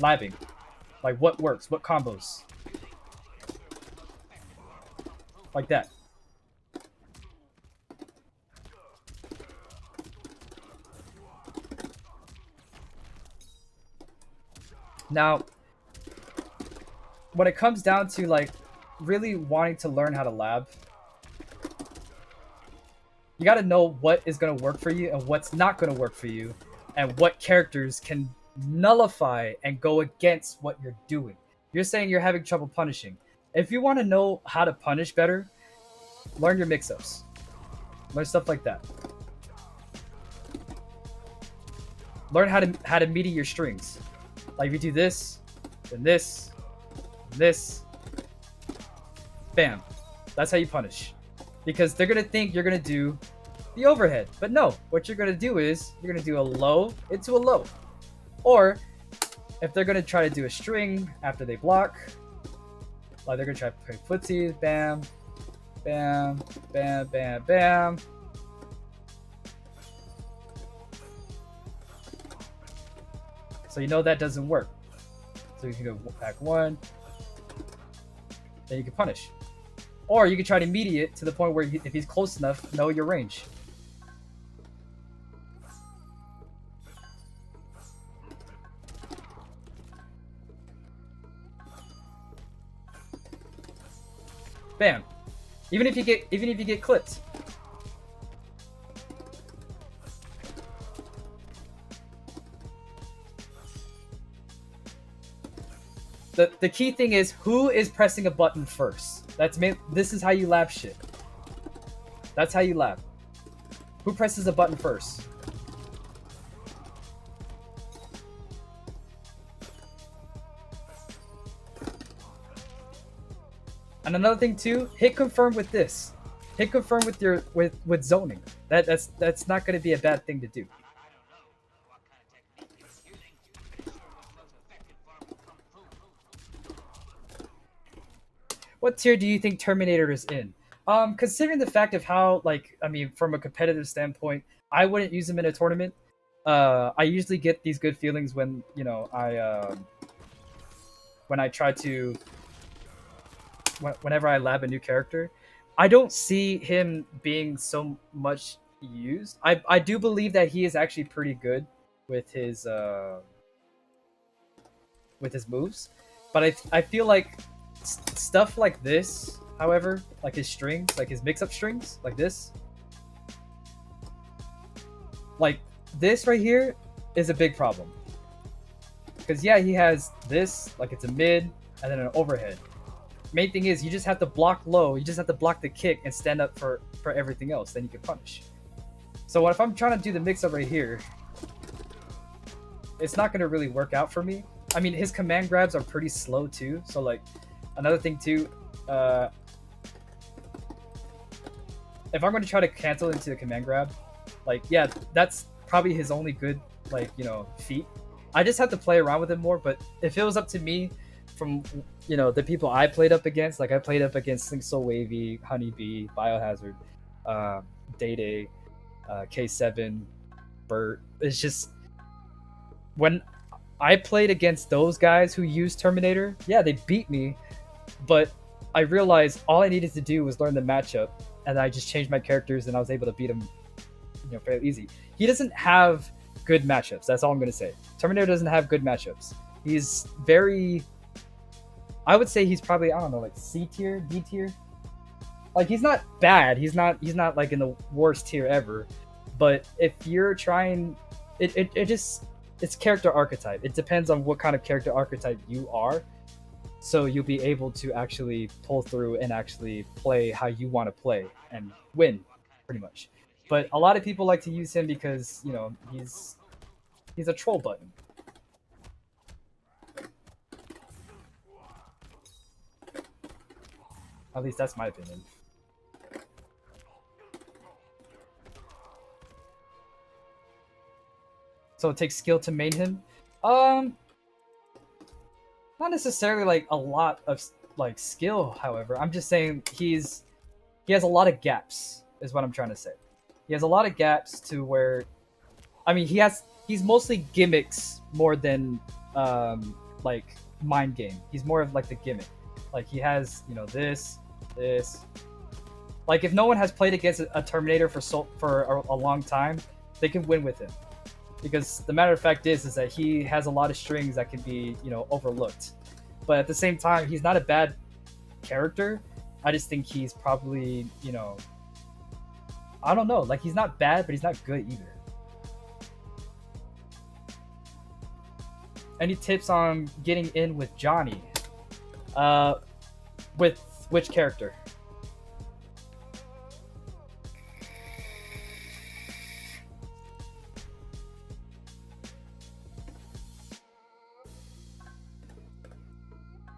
labbing, like what works, what combos, like that. Now, when it comes down to like really wanting to learn how to lab, you got to know what is going to work for you and what's not going to work for you, and what characters can nullify and go against what you're doing. You're saying you're having trouble punishing. If you want to know how to punish better, learn your mix-ups. Learn stuff like that. Learn how to meter your strings. Like if you do this, then this, this, bam. That's how you punish. Because they're going to think you're going to do the overhead. But no, what you're going to do is you're going to do a low into a low. Or if they're going to try to do a string after they block, like they're going to try to play footsies, bam, bam, bam, bam, bam. So you know that doesn't work. So you can go back one, then you can punish. Or you can try to mediate to the point where if he's close enough, know your range. Bam. Even if you get clipped. The key thing is who is pressing a button first. This is how you lab shit. That's how you lab. Who presses a button first? And another thing too, hit confirm with this. Hit confirm with your with zoning. That's not going to be a bad thing to do. What tier do you think Terminator is in? Considering the fact of how, like, I mean, from a competitive standpoint, I wouldn't use him in a tournament. I usually get these good feelings when, you know, when I try to, whenever I lab a new character. I don't see him being so much used. I do believe that he is actually pretty good with his moves, but I feel like stuff like this, however, like his strings, like his mix-up strings, like this right here is a big problem. Because yeah, he has this, like it's a mid and then an overhead. Main thing is you just have to block low, you just have to block the kick and stand up for everything else, then you can punish. So what if I'm trying to do the mix-up right here, it's not going to really work out for me. I mean, his command grabs are pretty slow too, so like another thing too, if I'm going to try to cancel into the command grab, like, yeah, that's probably his only good, like, you know, feat. I just have to play around with it more, but if it was up to me, from, you know, the people I played up against, like I played up against Sling Soul Wavy, Honeybee, Biohazard, Day, K7, Bert, it's just, when I played against those guys who used Terminator, yeah, they beat me, but I realized all I needed to do was learn the matchup, and I just changed my characters, and I was able to beat him, you know, fairly easy. He doesn't have good matchups. That's all I'm going to say. Terminator doesn't have good matchups. He's very, I would say he's probably, I don't know, like C tier, D tier. Like, he's not bad. He's not like in the worst tier ever. But if you're trying, it's character archetype. It depends on what kind of character archetype you are. So you'll be able to actually pull through and actually play how you want to play and win, pretty much. But a lot of people like to use him because, you know, he's a troll button. At least that's my opinion. so it takes skill to main him. Not necessarily like a lot of like skill, however. I'm just saying he has a lot of gaps, is what I'm trying to say. He has a lot of gaps to where, I mean, he's mostly gimmicks more than like mind game. He's more of like the gimmick. Like he has, you know, this. Like if no one has played against a Terminator for a long time, they can win with him. Because the matter of fact is that he has a lot of strings that can be, you know, overlooked. But at the same time, he's not a bad character. I just think he's probably, you know, I don't know. Like he's not bad, but he's not good either. Any tips on getting in with Johnny? With which character?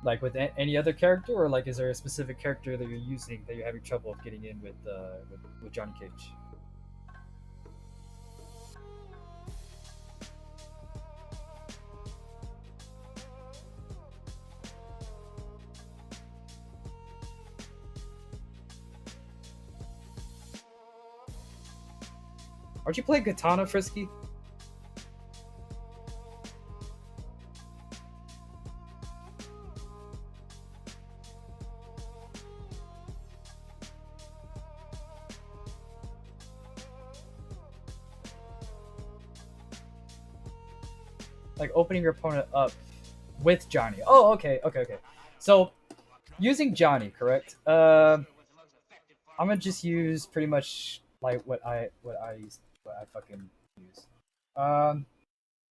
Like with any other character, or like is there a specific character that you're using that you're having trouble of getting in with Johnny Cage? Aren't you playing Katana, Frisky? Like opening your opponent up with Johnny. Oh, okay. So using Johnny, correct? I'm gonna just use pretty much like what I fucking use.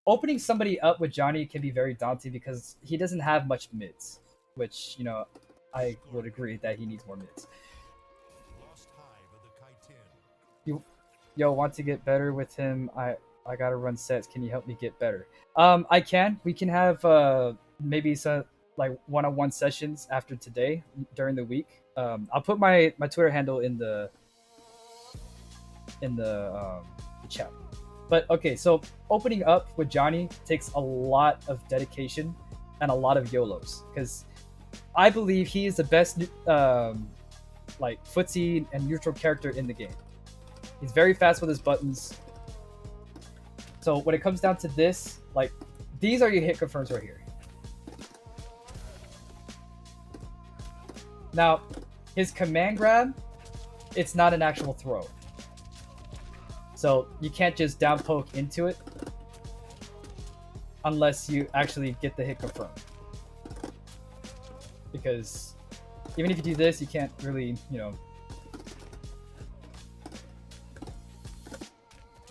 Opening somebody up with Johnny can be very daunting because he doesn't have much mids, which, you know, I would agree that he needs more mids. Yo, want to get better with him? I gotta run sets. Can you help me get better? I can. We can have maybe some like one-on-one sessions after today during the week. I'll put my Twitter handle in the chat. But okay, so opening up with Johnny takes a lot of dedication and a lot of YOLOs because I believe he is the best like footsie and neutral character in the game. He's very fast with his buttons. So when it comes down to this, like these are your hit confirms right here. Now, his command grab, it's not an actual throw. So you can't just down poke into it unless you actually get the hit confirm. Because even if you do this, you can't really, you know,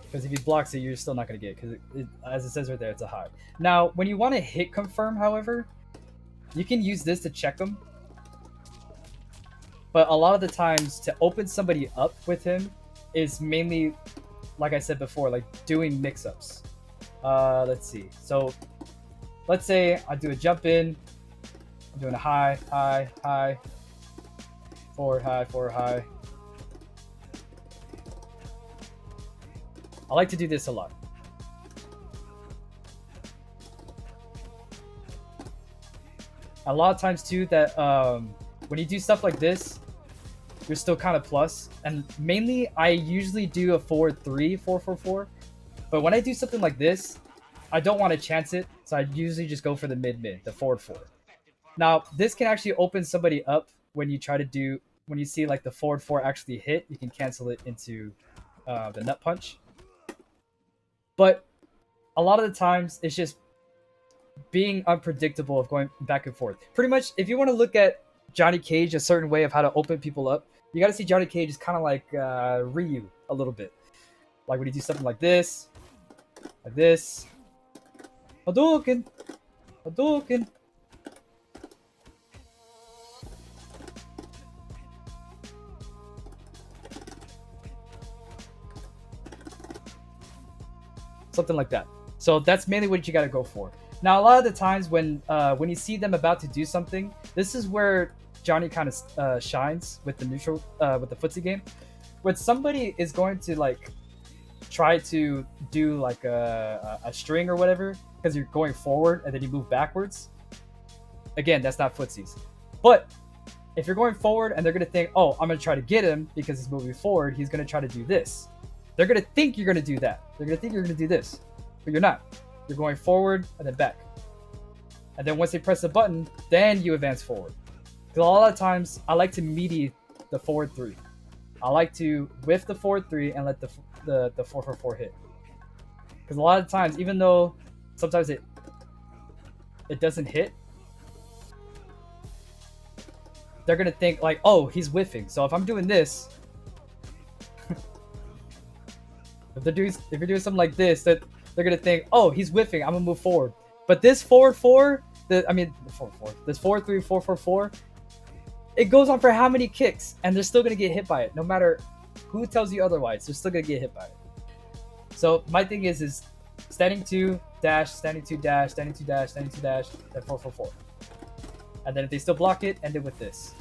because if he blocks it, you're still not going to get it, because as it says right there, it's a high. Now, when you want to hit confirm, however, you can use this to check him. But a lot of the times, to open somebody up with him is mainly, like I said before, like doing mix-ups. Let's see. So, let's say I do a jump in. I'm doing a high, forward high. I like to do this a lot. A lot of times too that when you do stuff like this, you're still kind of plus. And mainly I usually do a forward 3, 4. But when I do something like this, I don't want to chance it. So I usually just go for the mid, the forward 4. Now this can actually open somebody up when you try to do, when you see like the forward 4 actually hit, you can cancel it into the nut punch. But a lot of the times, it's just being unpredictable of going back and forth. Pretty much, if you want to look at Johnny Cage a certain way of how to open people up, you got to see Johnny Cage is kind of like Ryu a little bit. Like when you do something like this, Hadouken. Something like that. So that's mainly what you got to go for. Now, a lot of the times when you see them about to do something, this is where Johnny kind of shines with the neutral, with the footsie game. When somebody is going to like try to do like a string or whatever because you're going forward and then you move backwards. Again, that's not footsies. But if you're going forward and they're going to think, oh, I'm going to try to get him because he's moving forward, he's going to try to do this. They're going to think you're going to do that. They're going to think you're going to do this. But you're not. You're going forward and then back. And then once they press the button, then you advance forward. Because a lot of times, I like to meaty the forward 3. I like to whiff the forward 3 and let the 4-4-4 hit. Because a lot of times, even though sometimes it doesn't hit, they're gonna think like, oh, he's whiffing. So if I'm doing this, if you're doing something like this, that they're gonna think, oh, he's whiffing. I'm gonna move forward. But this forward 4, this forward 3, 4-4-4, it goes on for how many kicks, and they're still gonna get hit by it, no matter who tells you otherwise. They're still gonna get hit by it. So my thing is standing 2 dash, standing 2 dash, standing 2 dash, standing 2 dash, then 4-4-4. And then if they still block it, end it with this.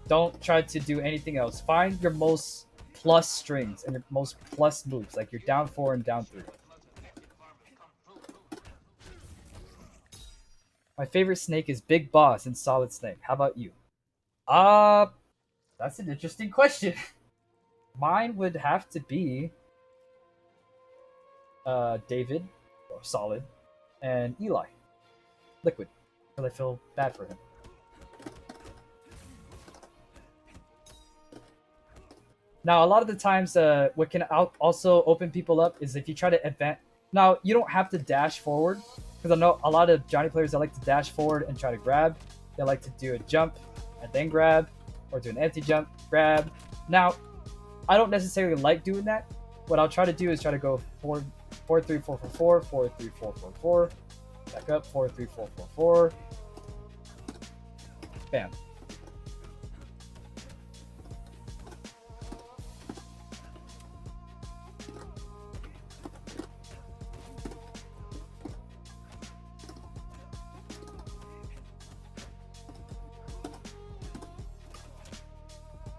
Don't try to do anything else. Find your most plus strings and your most plus moves, like your down 4 and down 3. My favorite snake is Big Boss and Solid Snake. How about you? That's an interesting question. Mine would have to be David, or Solid, and Eli, Liquid, because I feel bad for him. Now, a lot of the times, what can also open people up is if you try to advance. Now, you don't have to dash forward, because I know a lot of Johnny players that like to dash forward and try to grab. They like to do a jump and then grab, or do an empty jump, grab. Now, I don't necessarily like doing that. What I'll try to do is try to go 4-3-4-4-4, 4-3-4-4-4, back up, 4-3-4-4-4, bam.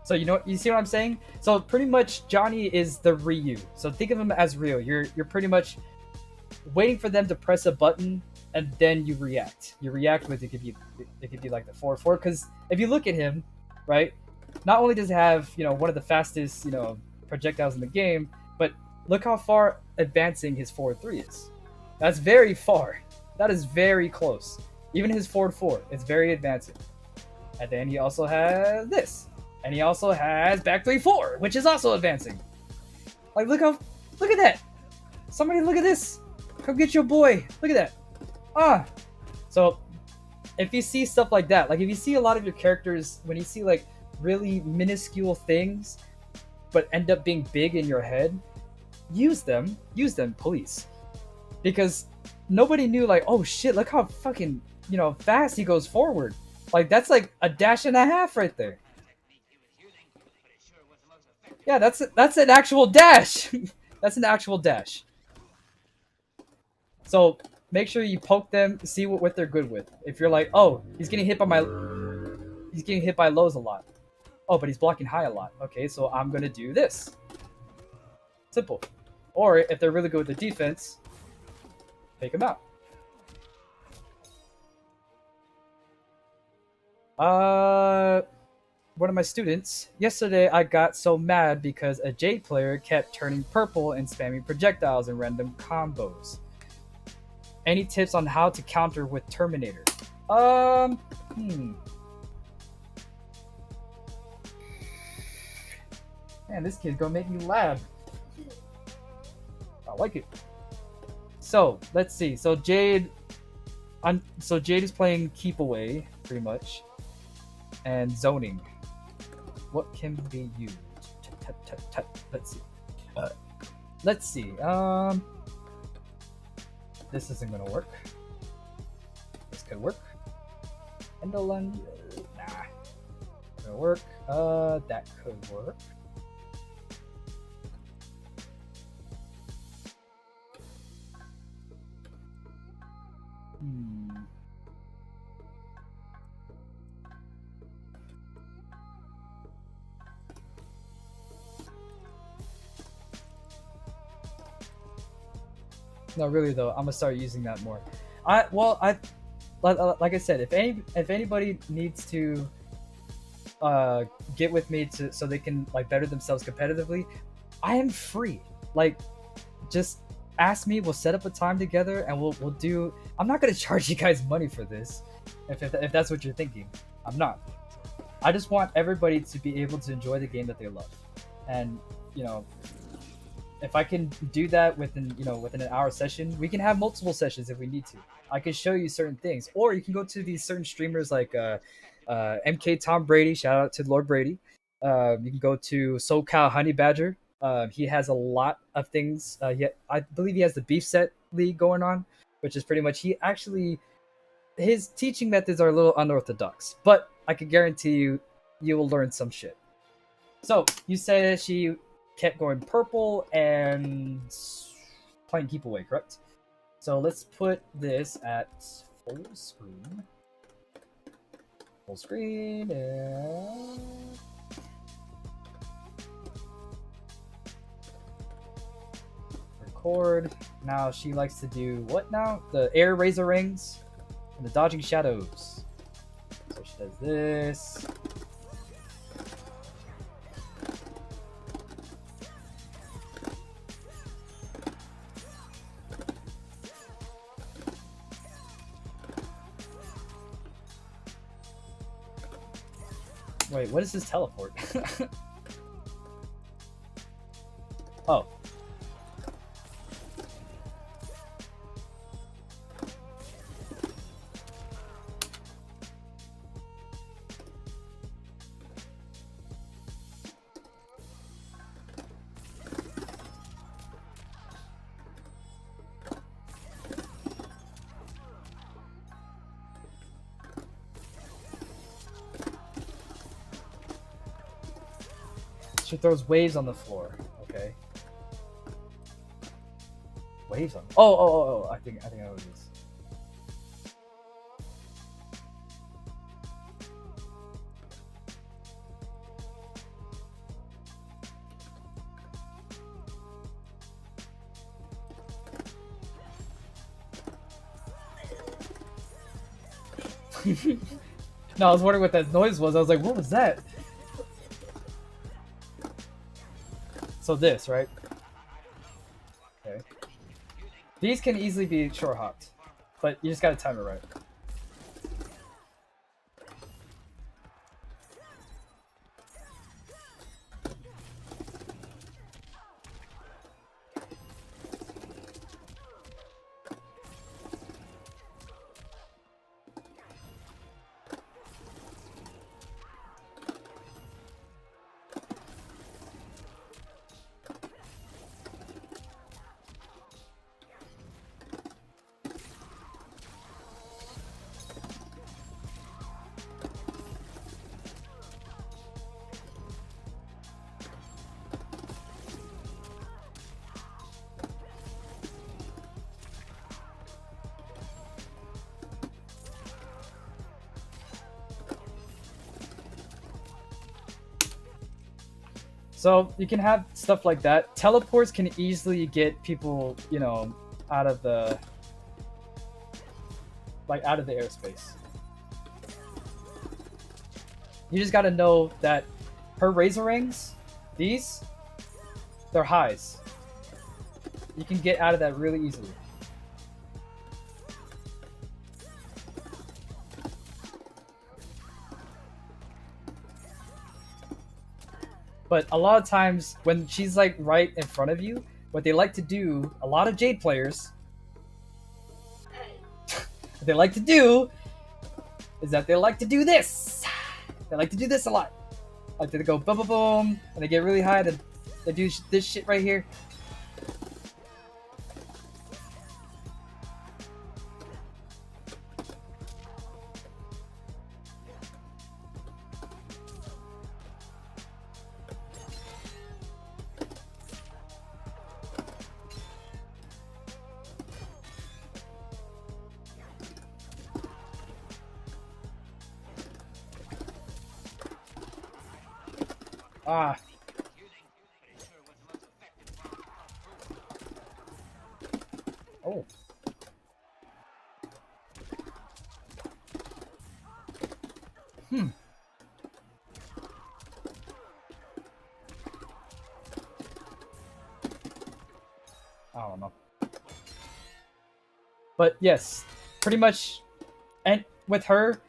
So you see what I'm saying? So pretty much Johnny is the Ryu. So think of him as Ryu. You're pretty much waiting for them to press a button and then you react. You react with it could be like the 4-4, because if you look at him, right? Not only does he have, one of the fastest, projectiles in the game, but look how far advancing his forward 3 is. That's very far. That is very close. Even his forward 4 is very advancing. And then he also has this. And he also has back 3-4, which is also advancing. Like, look at that. Somebody look at this. Come get your boy. Look at that. So if you see stuff like that, like if you see a lot of your characters, when you see like really minuscule things, but end up being big in your head, use them, please. Because nobody knew like, oh shit, look how fucking, fast he goes forward. Like that's like a dash and a half right there. Yeah, that's an actual dash. That's an actual dash. So make sure you poke them, see what they're good with. If you're like, oh, he's getting hit by lows a lot. Oh, but he's blocking high a lot. Okay, so I'm gonna do this. Simple. Or if they're really good with the defense, take them out. One of my students, yesterday I got so mad because a Jade player kept turning purple and spamming projectiles and random combos. Any tips on how to counter with Terminator? Man, this kid's gonna make me laugh. I like it. So, let's see. So Jade is playing Keep Away, pretty much. And zoning. What can be used? Let's see. This isn't gonna work. This could work. Endolan, nah. Gonna work. That could work. No, really though, I'm gonna start using that more. I like I said, if anybody needs to get with me to so they can like better themselves competitively, I am free. Like, just ask me. We'll set up a time together, and we'll do. I'm not gonna charge you guys money for this, if that's what you're thinking. I'm not. I just want everybody to be able to enjoy the game that they love, and you know, if I can do that within an hour session, we can have multiple sessions if we need to. I can show you certain things, or you can go to these certain streamers like MK Tom Brady. Shout out to Lord Brady. You can go to SoCal Honey Badger. He has a lot of things. I believe he has the Beef Set League going on, which is pretty much he actually his teaching methods are a little unorthodox, but I can guarantee you will learn some shit. So you said she kept going purple and playing keep away, correct? So let's put this at full screen. Full screen and record. Now she likes to do what now? The air razor rings and the dodging shadows. So she does this. Wait, what is this teleport? Oh. She throws waves on the floor. Okay. Waves on. Oh! I think I know what it is. No, I was wondering what that noise was. I was like, what was that? So this, right? Okay. These can easily be short hopped, but you just gotta time it right. So you can have stuff like that. Teleports can easily get people, you know, out of the airspace. You just gotta know that her razor rings, they're highs. You can get out of that really easily. But a lot of times when she's like right in front of you, what they like to do, a lot of Jade players, what they like to do is that they like to do this. They like to do this a lot. Like they go boom boom boom, and they get really high. They do this shit right here. Ah. Oh. I don't know. But yes, pretty much, and with her,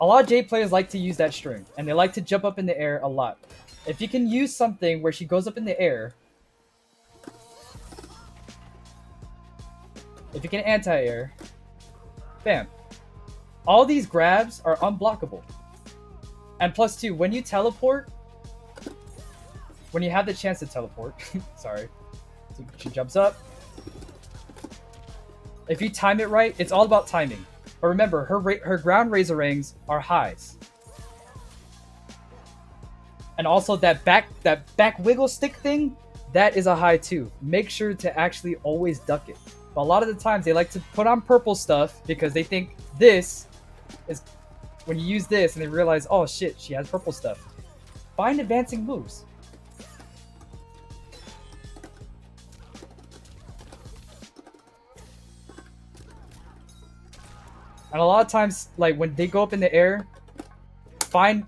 a lot of J players like to use that string, and they like to jump up in the air a lot. If you can use something where she goes up in the air, if you can anti-air, bam. All these grabs are unblockable. And plus two, when you teleport, when you have the chance to teleport, sorry, so she jumps up. If you time it right, it's all about timing. But remember, her ground razor rings are highs. And also that back wiggle stick thing, that is a high too. Make sure to actually always duck it. But a lot of the times they like to put on purple stuff because they think this is when you use this and they realize, oh shit, she has purple stuff. Find advancing moves. And a lot of times, like when they go up in the air, find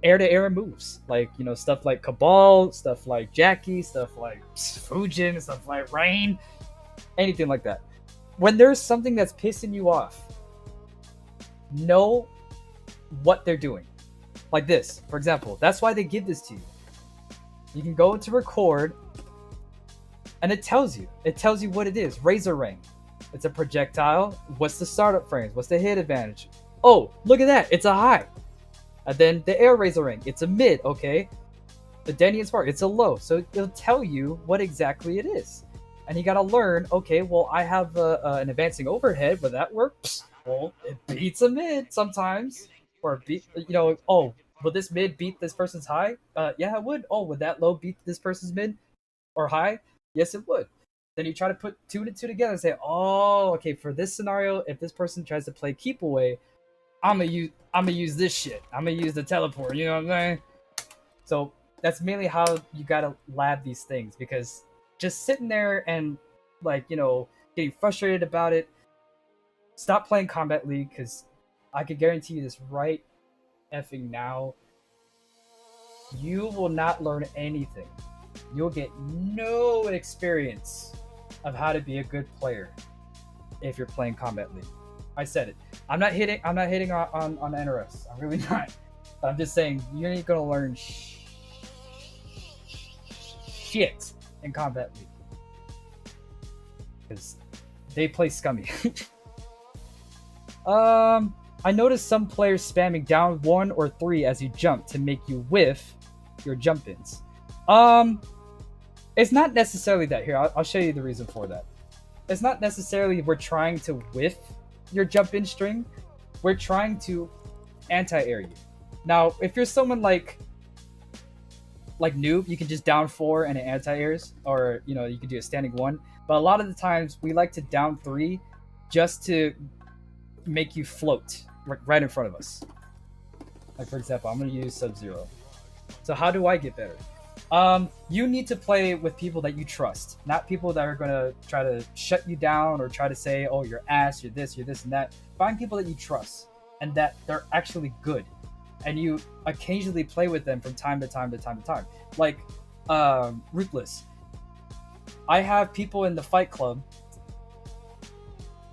air-to-air moves. Like, you know, stuff like Cabal, stuff like Jackie, stuff like Fujin, stuff like Rain, anything like that. When there's something that's pissing you off, know what they're doing. Like this, for example. That's why they give this to you. You can go into record, and it tells you. It tells you what it is. Razor Ring. It's a projectile. What's the startup frames? What's the hit advantage? Oh, look at that. It's a high. And then the air razor ring. It's a mid, okay? The Denian Spark. It's a low. So it'll tell you what exactly it is. And you gotta learn, okay, well, I have an advancing overhead. Will that work? Well, it beats a mid sometimes. Or, you know, oh, will this mid beat this person's high? Yeah, it would. Oh, would that low beat this person's mid or high? Yes, it would. Then you try to put two and two together and say, oh, okay, for this scenario, if this person tries to play keep away, I'm gonna use this shit. I'm gonna use the teleport, you know what I'm saying? So that's mainly how you gotta lab these things, because just sitting there and, like, you know, getting frustrated about it, stop playing Combat League, because I can guarantee you this right effing now, you will not learn anything. You'll get no experience of how to be a good player if you're playing Combat League. I said it. I'm not hitting on NRS. I'm really not. But I'm just saying, you ain't gonna learn shit in Combat League, because they play scummy. I noticed some players spamming down 1 or 3 as you jump to make you whiff your jump ins. It's not necessarily that. Here, I'll show you the reason for that. It's not necessarily we're trying to whiff your jump in string. We're trying to anti-air you. Now, if you're someone like Noob, you can just down 4 and it anti-airs, or, you know, you can do a standing 1. But a lot of the times we like to down 3 just to make you float right in front of us. Like, for example, I'm going to use Sub-Zero. So how do I get better? You need to play with people that you trust, not people that are going to try to shut you down or try to say, oh, you're ass, you're this, and that. Find people that you trust and that they're actually good, and you occasionally play with them from time to time. Like, Ruthless. I have people in the Fight Club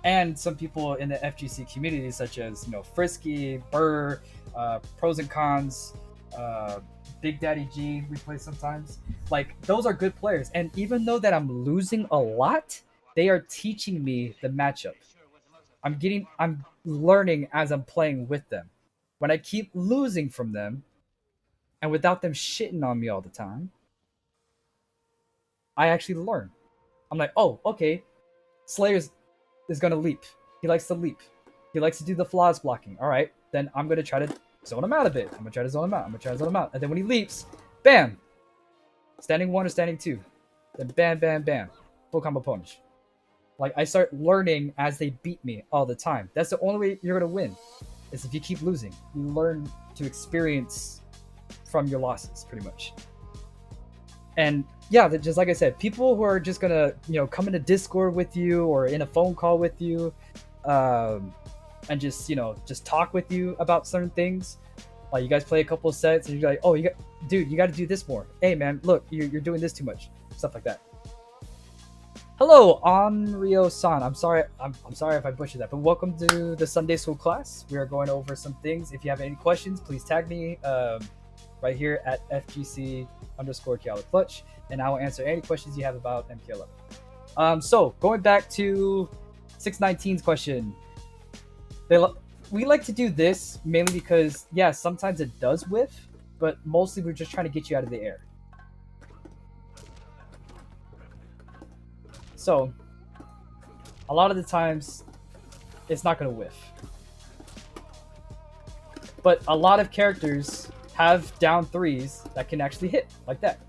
and some people in the FGC community, such as, you know, Frisky, Burr, Pros and Cons, Big Daddy G, we play sometimes. Like, those are good players. And even though that I'm losing a lot, they are teaching me the matchup. I'm learning as I'm playing with them. When I keep losing from them, and without them shitting on me all the time, I actually learn. I'm like, oh, okay, Slayer's is gonna leap. He likes to leap. He likes to do the flaws blocking. All right, then I'm gonna try to zone him out a bit. I'm gonna try to zone him out. And then when he leaps, bam! Standing 1 or standing 2. Then bam, bam, bam. Full combo punish. Like, I start learning as they beat me all the time. That's the only way you're gonna win, is if you keep losing. You learn to experience from your losses, pretty much. And yeah, just like I said, people who are just gonna, you know, come into Discord with you or in a phone call with you, and just just talk with you about certain things. Like you guys play a couple of sets and you're like, oh, dude, you got to do this more. Hey man, look, you're doing this too much. Stuff like that. Hello, Onryo-san. I'm sorry if I butchered that, but welcome to the Sunday School class. We are going over some things. If you have any questions, please tag me right here at FGC_KialaClutch, and I will answer any questions you have about MK11. So going back to 619's question, we like to do this mainly because, yeah, sometimes it does whiff, but mostly we're just trying to get you out of the air. So, a lot of the times, it's not going to whiff. But a lot of characters have down threes that can actually hit, like that.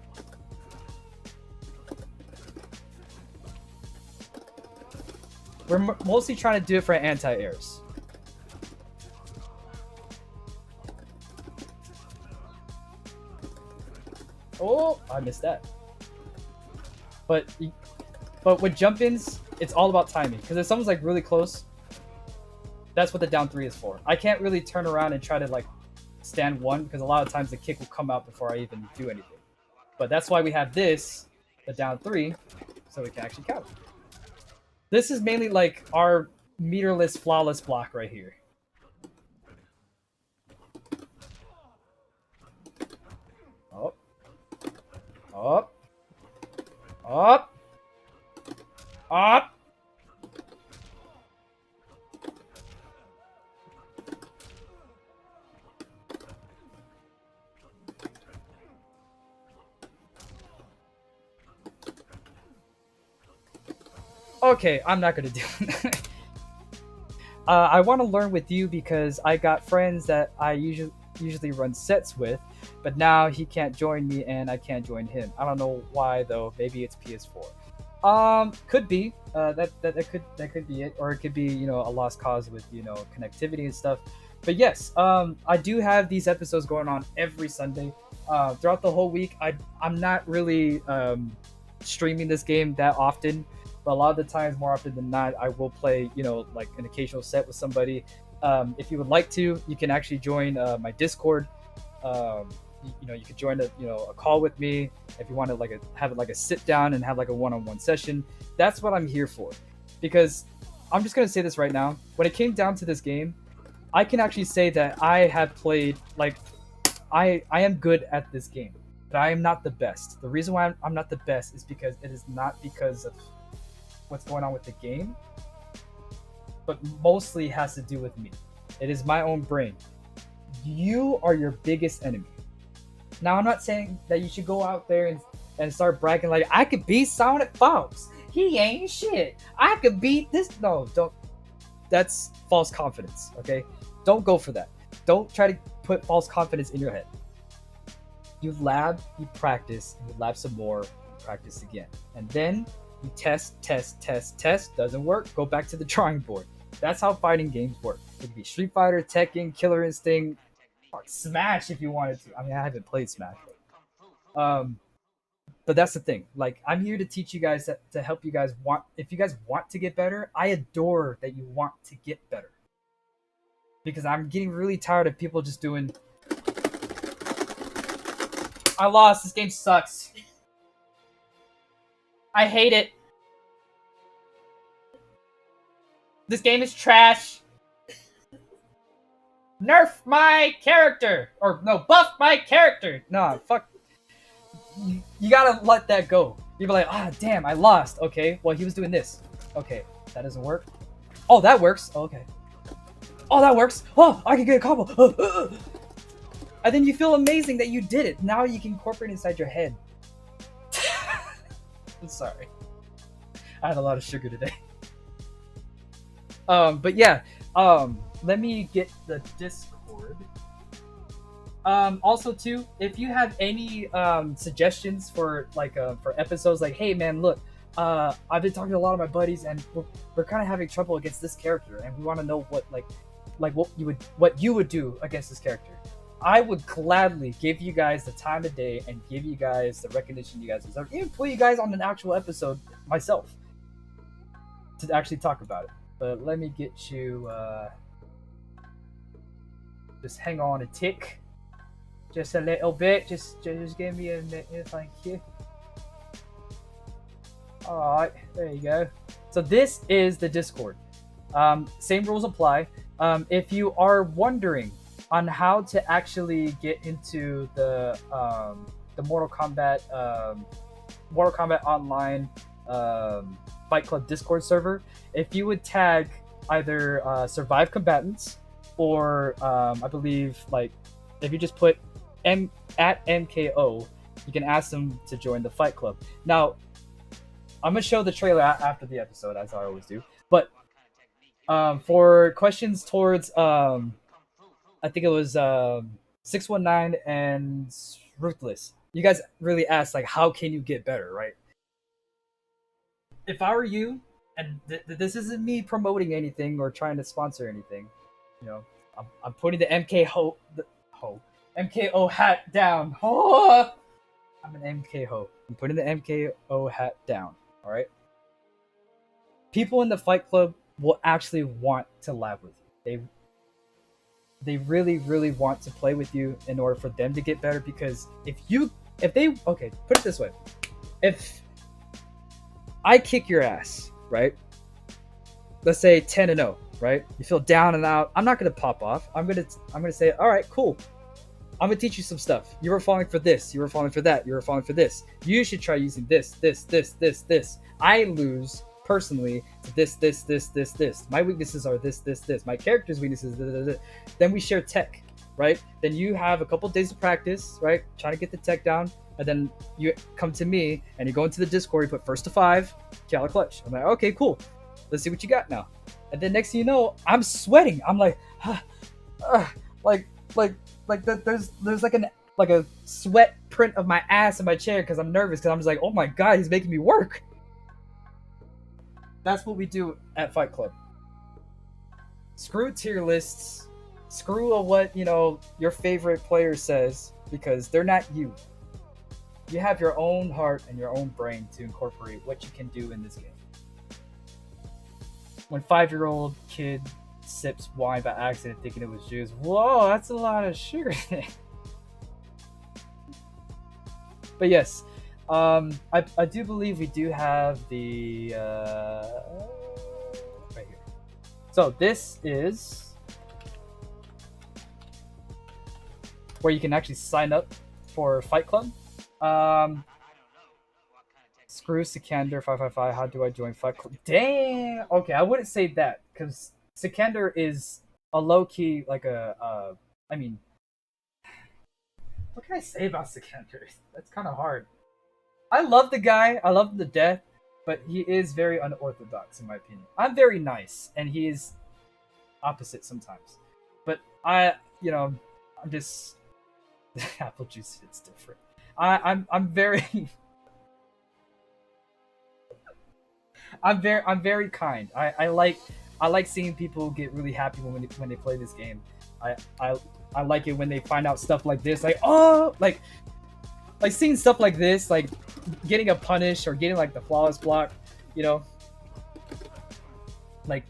We're mostly trying to do it for anti-airs. Oh, I missed that. But with jump-ins, it's all about timing. Because if someone's like really close, that's what the down three is for. I can't really turn around and try to like stand one, because a lot of times the kick will come out before I even do anything. But that's why we have this, the down three, so we can actually count. This is mainly like our meterless, flawless block right here. Up. Up. Up. Up. Okay, I'm not gonna do it. I want to learn with you because I got friends that I usually run sets with, but now he can't join me and I can't join him. I don't know why though. Maybe it's PS4. Could be. That could be it, or it could be a lost cause with connectivity and stuff. But yes, I do have these episodes going on every Sunday. Throughout the whole week, I'm not really streaming this game that often, but a lot of the times, more often than not, I will play like an occasional set with somebody. If you would like to, you can actually join my Discord. You could join a call with me if you want to have a sit down and have like a one-on-one session. That's what I'm here for, because I'm just gonna say this right now. When it came down to this game, I can actually say that I have played I am good at this game, but I am not the best. The reason why I'm not the best is because it is not because of what's going on with the game, but mostly has to do with me. It is my own brain. You are your biggest enemy. Now, I'm not saying that you should go out there and start bragging like, I could beat Sonic Fox. He ain't shit. I could beat this. No, don't. That's false confidence, okay? Don't go for that. Don't try to put false confidence in your head. You lab, you practice, and you lab some more, you practice again. And then you test. Doesn't work, go back to the drawing board. That's how fighting games work. It could be Street Fighter, Tekken, Killer Instinct, or Smash if you wanted to. I mean, I haven't played Smash. But that's the thing. Like, I'm here to teach you guys to help you guys if you guys want to get better. I adore that you want to get better. Because I'm getting really tired of people just doing, I lost, this game sucks. I hate it. This game is trash. Nerf my character! Or no, buff my character! Nah, fuck. You gotta let that go. You'd be like, damn, I lost. Okay, well, he was doing this. Okay, that doesn't work. Oh, that works. Oh, okay. Oh, that works. Oh, I can get a combo. And then you feel amazing that you did it. Now you can incorporate it inside your head. I'm sorry. I had a lot of sugar today. But yeah, let me get the Discord. Also too, if you have any suggestions for for episodes, like, hey man, look, I've been talking to a lot of my buddies and we're kind of having trouble against this character, and we want to know what you would do against this character. I would gladly give you guys the time of day and give you guys the recognition you guys deserve. Even put you guys on an actual episode myself to actually talk about it. But let me get you Just hang on a tick. Just a little bit. Just give me a minute. Thank you. Alright, there you go. So this is the Discord. Same rules apply. If you are wondering on how to actually get into the Mortal Kombat Online Fight Club Discord server, if you would tag either Survive Combatants or I believe like if you just put at MKO, you can ask them to join the Fight Club. Now, I'm gonna show the trailer after the episode, as I always do. But for questions towards, I think it was 619 and Ruthless. You guys really asked like, how can you get better, right? If I were you, and this isn't me promoting anything or trying to sponsor anything, you know, I'm putting the MKO hat down. Oh, I'm an MKO. I'm putting the MKO hat down. All right. People in the Fight Club will actually want to lab with you. They really, really want to play with you in order for them to get better. Because okay, put it this way: if I kick your ass, right? Let's say 10-0, right? You feel down and out. I'm not gonna pop off. I'm gonna say, all right, cool. I'm gonna teach you some stuff. You were falling for this. You were falling for that. You were falling for this. You should try using this. I lose personally to this. My weaknesses are this. My character's weaknesses, this. Then we share tech, right? Then you have a couple days of practice, right? Trying to get the tech down. And then you come to me and you go into the Discord, you put first to 5, Cala Clutch. I'm like, okay, cool. Let's see what you got now. And then next thing you know, I'm sweating. I'm like, there's like a sweat print of my ass in my chair because I'm nervous because I'm just like, oh my god, he's making me work. That's what we do at Fight Club. Screw tier lists. Screw what your favorite player says, because they're not you. You have your own heart and your own brain to incorporate what you can do in this game. When 5-year-old kid sips wine by accident thinking it was juice. Whoa, that's a lot of sugar. But yes, I do believe we do have the right here. So this is where you can actually sign up for Fight Club. Screw Sikander 555. How do I join Fight Club? Damn. Okay, I wouldn't say that because Sikander is a low key like a. I mean, what can I say about Sikander? That's kind of hard. I love the guy. I love him to death, but he is very unorthodox in my opinion. I'm very nice, and he is opposite sometimes. But I'm just apple juice hits different. I'm very. I'm very kind. I like seeing people get really happy when they play this game. I like it when they find out stuff like this, like seeing stuff like this, like getting a punish or getting like the flawless block, like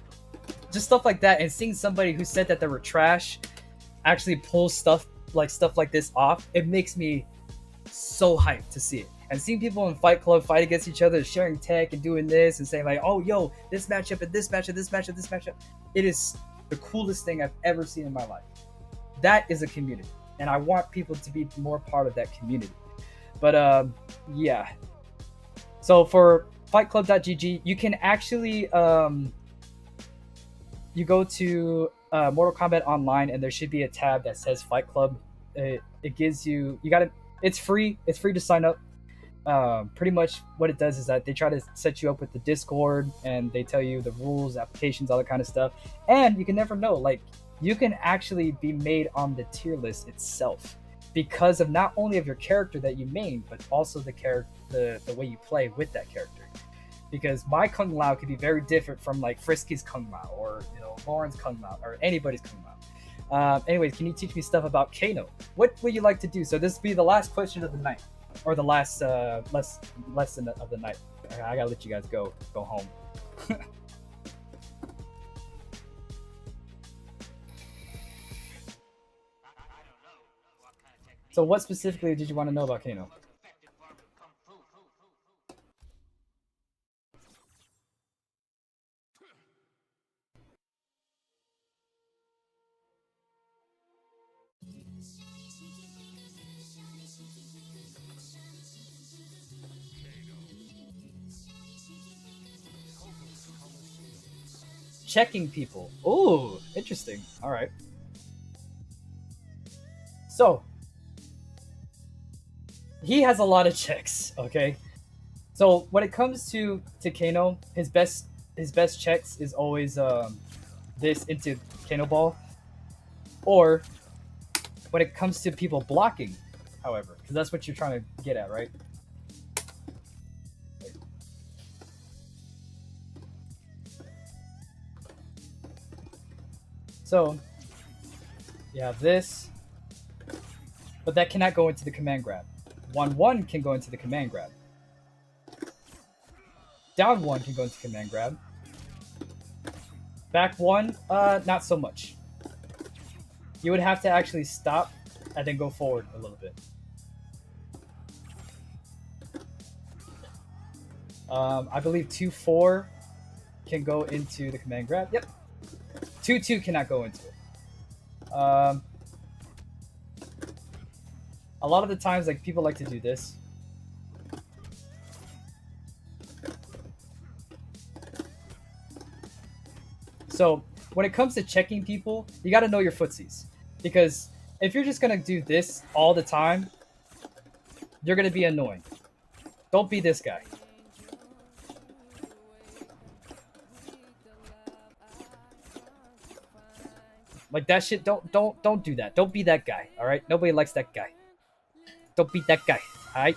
just stuff like that, and seeing somebody who said that they were trash actually pull stuff like this off. It makes me so hyped to see it. And seeing people in Fight Club fight against each other, sharing tech and doing this and saying like, oh, yo, this matchup and this matchup, this matchup, this matchup. It is the coolest thing I've ever seen in my life. That is a community. And I want people to be more part of that community. But yeah. So for fightclub.gg, you can actually, you go to Mortal Kombat Online and there should be a tab that says Fight Club. It gives it's free. It's free to sign up. Pretty much what it does is that they try to set you up with the Discord and they tell you the rules, applications, all that kind of stuff. And you can never know, like you can actually be made on the tier list itself because of not only of your character that you main, but also the way you play with that character. Because my Kung Lao could be very different from like Frisky's Kung Lao or Lauren's Kung Lao or anybody's Kung Lao. Anyways, can you teach me stuff about Kano? What would you like to do? So this will be the last question of the night. Or the last lesson of the night. I gotta let you guys go home. So what specifically did you want to know about Kano? Checking people. Ooh, interesting. All right. So he has a lot of checks. Okay. So when it comes to Kano, his best checks is always this into Kano ball, or when it comes to people blocking, however, because that's what you're trying to get at, right? So you have this, but that cannot go into the command grab. 1-1 can go into the command grab. Down 1 can go into command grab. Back 1, not so much. You would have to actually stop and then go forward a little bit. I believe 2-4 can go into the command grab. Yep. 2-2 cannot go into it. A lot of the times, like, people like to do this. So when it comes to checking people, you got to know your footsies, because if you're just gonna do this all the time, you're gonna be annoying. Don't be this guy. Like that shit. Don't do that. Don't be that guy. All right. Nobody likes that guy. Don't be that guy. All right.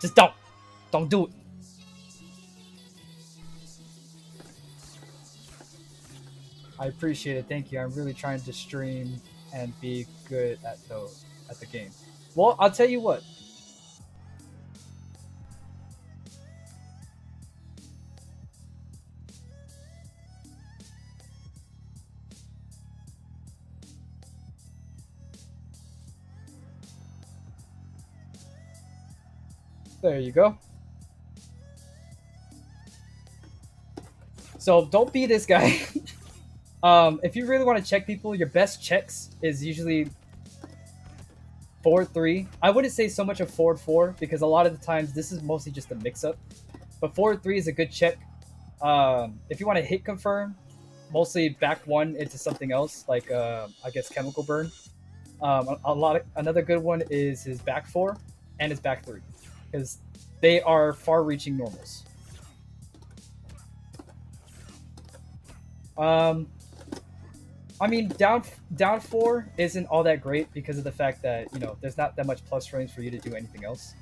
Just don't do it. I appreciate it. Thank you. I'm really trying to stream and be good at the game. Well, I'll tell you what. There you go. So don't be this guy. If you really want to check people, your best checks is usually forward 3. I wouldn't say so much of forward 4, because a lot of the times this is mostly just a mix-up. But forward 3 is a good check. If you want to hit confirm, mostly back 1 into something else, like I guess chemical burn. Another good one is his back 4 and his back 3, because they are far-reaching normals. I mean, down 4 isn't all that great because of the fact that, you know, there's not that much plus frames for you to do anything else.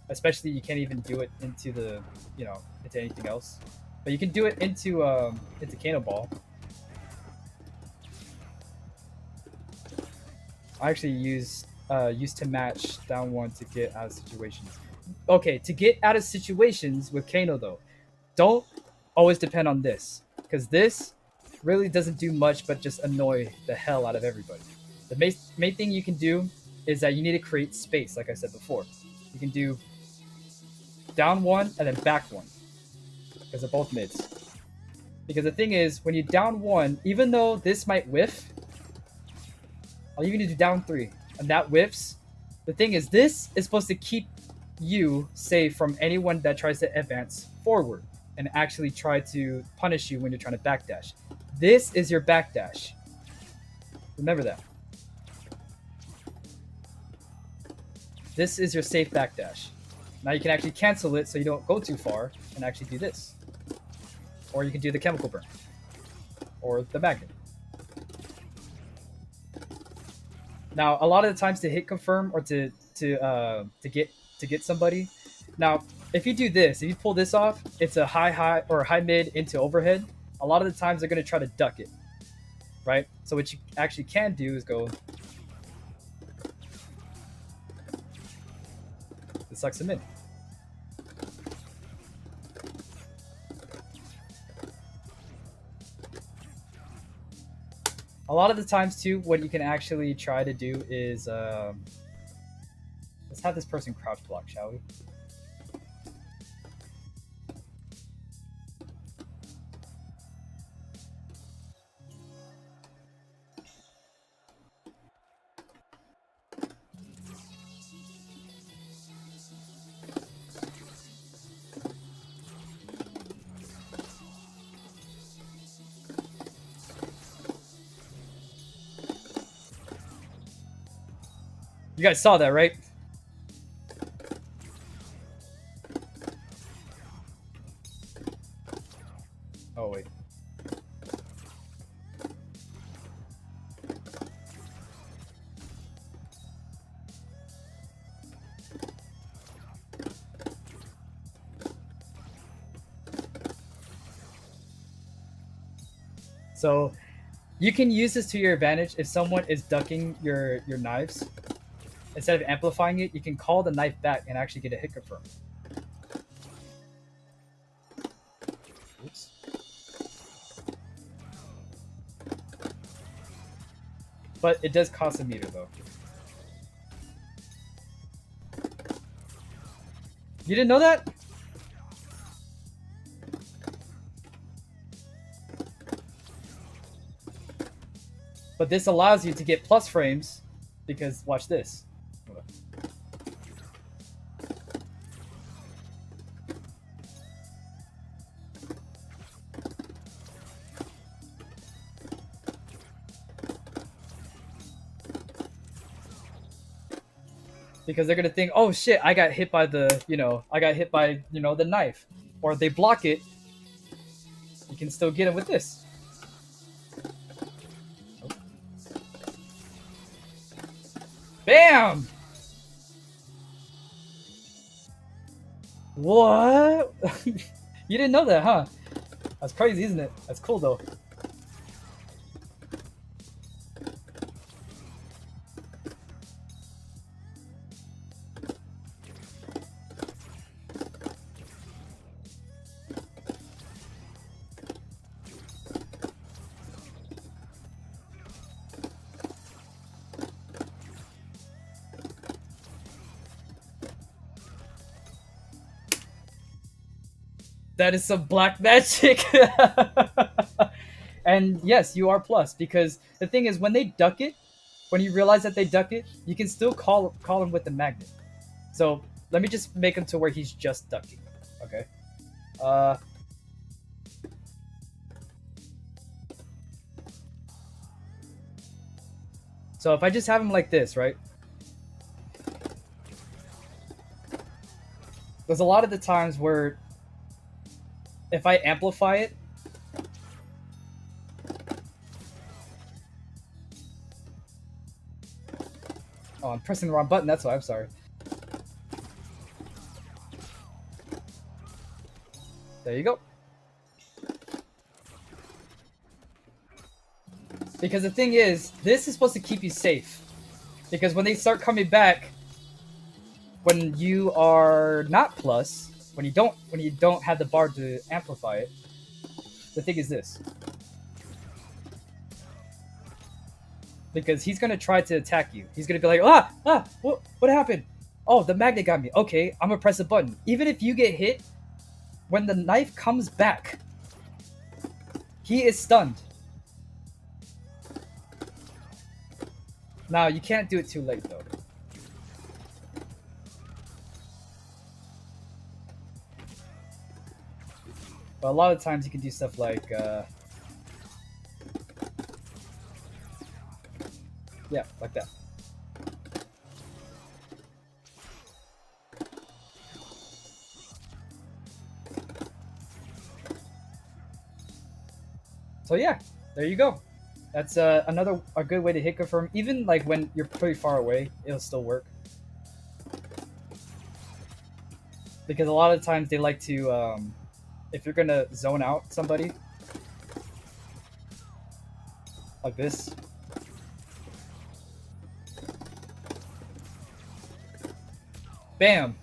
Especially, you can't even do it into the, you know, into anything else. But you can do it into Cannonball. I actually used to match down 1 to get out of situations. Okay, to get out of situations with Kano though, don't always depend on this, because this really doesn't do much but just annoy the hell out of everybody. The main thing you can do is that you need to create space, like I said before. You can do down 1 and then back 1, because they're both mids. Because the thing is, when you down 1, even though this might whiff, I'll even do down 3, and that whiffs. The thing is, this is supposed to keep you safe from anyone that tries to advance forward and actually try to punish you when you're trying to backdash. This is your backdash. Remember that. This is your safe backdash. Now you can actually cancel it so you don't go too far and actually do this. Or you can do the chemical burn. Or the magnet. Now, a lot of the times to hit confirm or to get somebody. Now, if you do this, if you pull this off, it's a high or high mid into overhead. A lot of the times they're going to try to duck it, right? So what you actually can do is go. It sucks them in. A lot of the times too, what you can actually try to do is let's have this person crouch block, shall we? You guys saw that, right? Oh, wait. So you can use this to your advantage if someone is ducking your knives. Instead of amplifying it, you can call the knife back and actually get a hit confirm. Oops. But it does cost a meter though. You didn't know that? But this allows you to get plus frames because watch this. Because they're gonna think, oh shit, I got hit by the, the knife. Or they block it, you can still get it with this. Bam! What? You didn't know that, huh? That's crazy, isn't it? That's cool though. That is some black magic. And yes, you are plus because the thing is when they duck it, when you realize that they duck it, you can still call him with the magnet. So let me just make him to where he's just ducking. Okay. So if I just have him like this, right? There's a lot of the times where if I amplify it, oh, I'm pressing the wrong button, that's why, I'm sorry. There you go. Because the thing is, this is supposed to keep you safe. Because when they start coming back, when you are not plus, when you don't have the bar to amplify it, the thing is this. Because he's gonna try to attack you. He's gonna be like, what happened? Oh, the magnet got me. Okay, I'm gonna press a button. Even if you get hit, when the knife comes back, he is stunned. Now, you can't do it too late though. But a lot of times you can do stuff like, yeah, like that. So yeah, there you go. That's a good way to hit confirm. Even like when you're pretty far away, it'll still work. Because a lot of times they like to, if you're gonna zone out somebody, like this. Bam!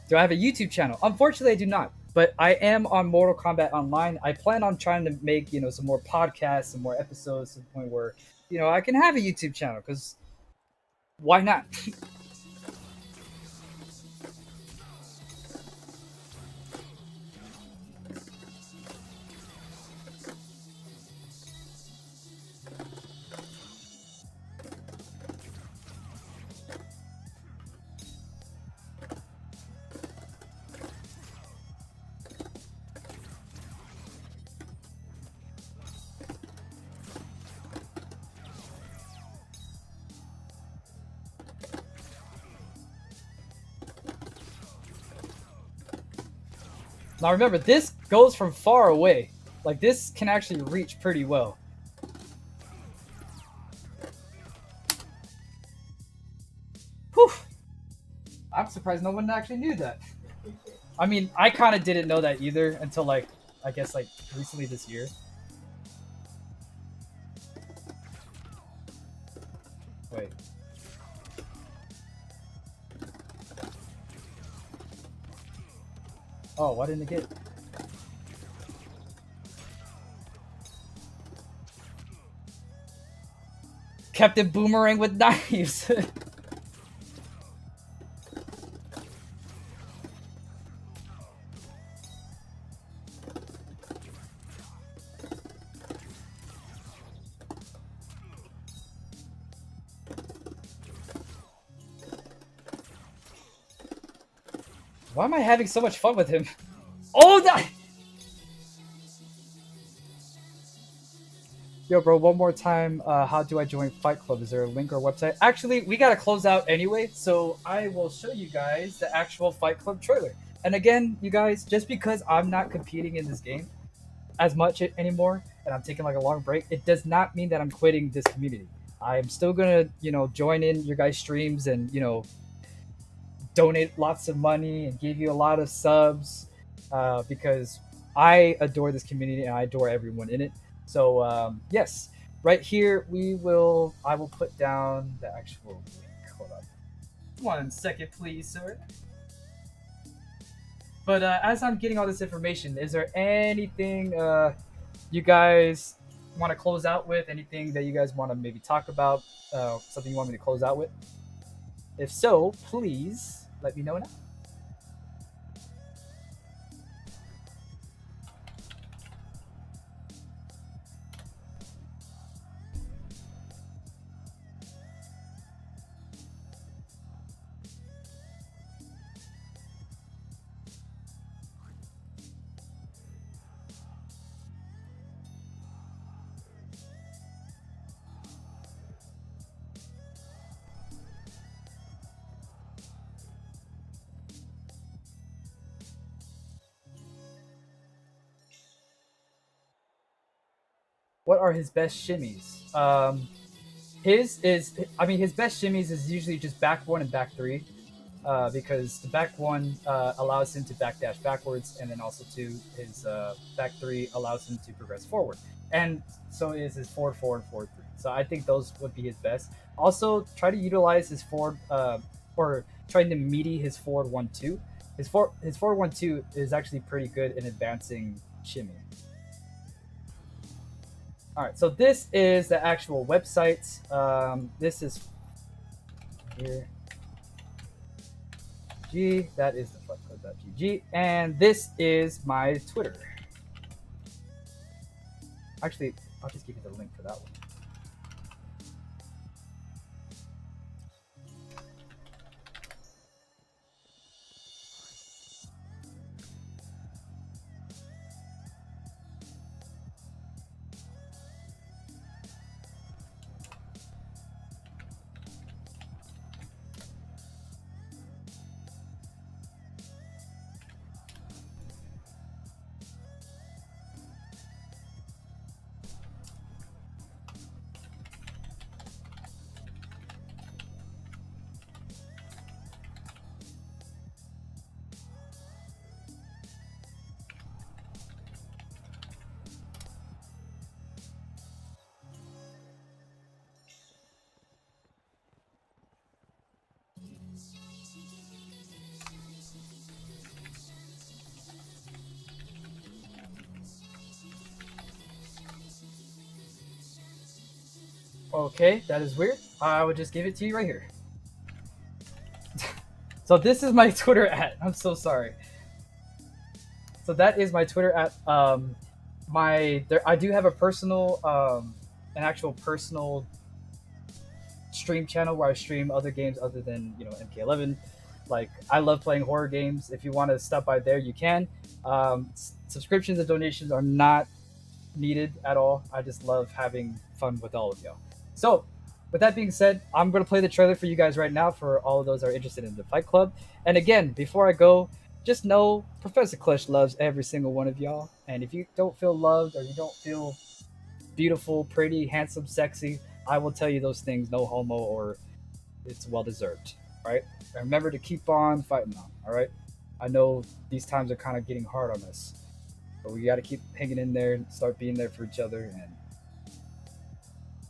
Do I have a YouTube channel? Unfortunately, I do not. but I am on Mortal Kombat Online. I plan on trying to make some more podcasts, some more episodes to the point where I can have a YouTube channel because why not? Now remember, this goes from far away. Like this can actually reach pretty well. Whew. I'm surprised no one actually knew that. I mean, I kind of didn't know that either until I guess recently this year. Wait. Oh, why didn't it get it? Captain Boomerang with knives. Why am I having so much fun with him? Oh, that! Yo, bro, one more time. How do I join Fight Club? Is there a link or website? Actually, we gotta close out anyway, so I will show you guys the actual Fight Club trailer. And again, you guys, just because I'm not competing in this game as much anymore, and I'm taking a long break, it does not mean that I'm quitting this community. I'm still gonna, join in your guys' streams and, donate lots of money and give you a lot of subs because I adore this community and I adore everyone in it. So yes, right here I will put down the actual link. Hold on, 1 second, please, sir. But as I'm getting all this information, is there anything you guys want to close out with? Anything that you guys want to maybe talk about? Something you want me to close out with? If so, please let me know now. What are his best shimmies? His best shimmies is usually just back one and back three, because the back one allows him to backdash backwards, and then also his back three allows him to progress forward, and so is his forward four and forward three. So I think those would be his best. Also, try to utilize his forward or trying to meaty his forward 1-2. His forward 1-2 is actually pretty good in advancing shimmy. All right, so this is the actual website. This is here. That is the fightclub.gg, and this is my Twitter. Actually, I'll just give you the link for that one. Okay, that is weird. I would just give it to you right here. So this is my Twitter at. I'm so sorry. So that is my Twitter at. I do have a personal, an actual personal stream channel where I stream other games other than MK11. Like I love playing horror games. If you want to stop by there, you can. Subscriptions and donations are not needed at all. I just love having fun with all of y'all. So, with that being said, I'm going to play the trailer for you guys right now for all of those that are interested in the Fight Club. And again, before I go, just know Professor Clutch loves every single one of y'all. And if you don't feel loved or you don't feel beautiful, pretty, handsome, sexy, I will tell you those things, no homo, or it's well deserved. Right? And remember to keep on fighting on. All right? I know these times are kind of getting hard on us, but we got to keep hanging in there and start being there for each other, and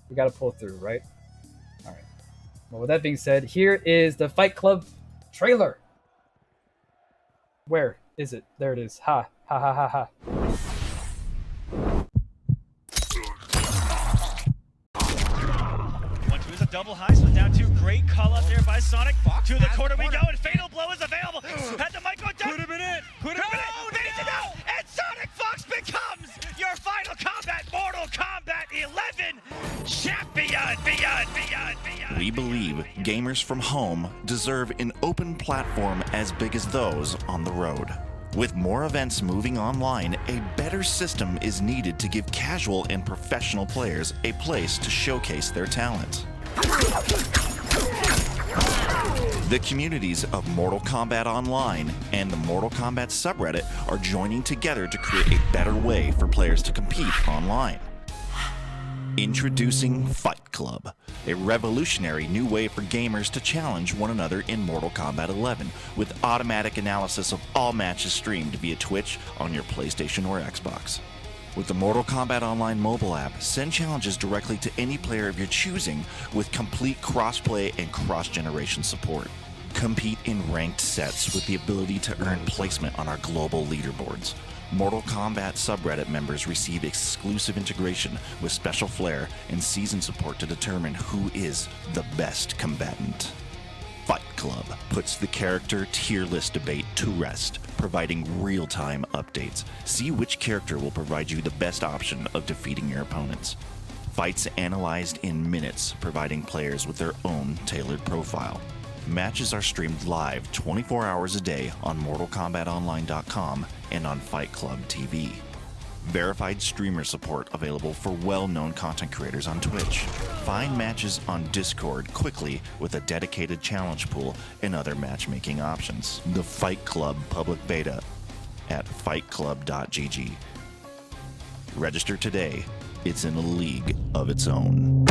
we got to pull through, right? All right. Well, with that being said, here is the Fight Club trailer. Where is it? There it is. Ha ha ha ha ha. Double high, so down two. Great call up there by Sonic. Fox to the corner we go, and Fatal Blow is available. Had the mic go down. Could have been it. Could have been it. Fades it out. And Sonic Fox becomes your Final Combat Mortal Kombat 11 champion. Beyond. We believe gamers from home deserve an open platform as big as those on the road. With more events moving online, a better system is needed to give casual and professional players a place to showcase their talent. The communities of Mortal Kombat Online and the Mortal Kombat subreddit are joining together to create a better way for players to compete online. Introducing Fight Club, a revolutionary new way for gamers to challenge one another in Mortal Kombat 11, with automatic analysis of all matches streamed via Twitch on your PlayStation or Xbox. With the Mortal Kombat Online mobile app, send challenges directly to any player of your choosing with complete crossplay and cross-generation support. Compete in ranked sets with the ability to earn placement on our global leaderboards. Mortal Kombat subreddit members receive exclusive integration with special flair and season support to determine who is the best combatant. Fight Club puts the character tier list debate to rest, providing real-time updates. See which character will provide you the best option of defeating your opponents. Fights analyzed in minutes, providing players with their own tailored profile. Matches are streamed live 24 hours a day on MortalKombatOnline.com and on Fight Club TV. Verified streamer support available for well-known content creators on Twitch. Find matches on Discord quickly with a dedicated challenge pool and other matchmaking options. The Fight Club public beta at fightclub.gg. Register today. It's in a league of its own.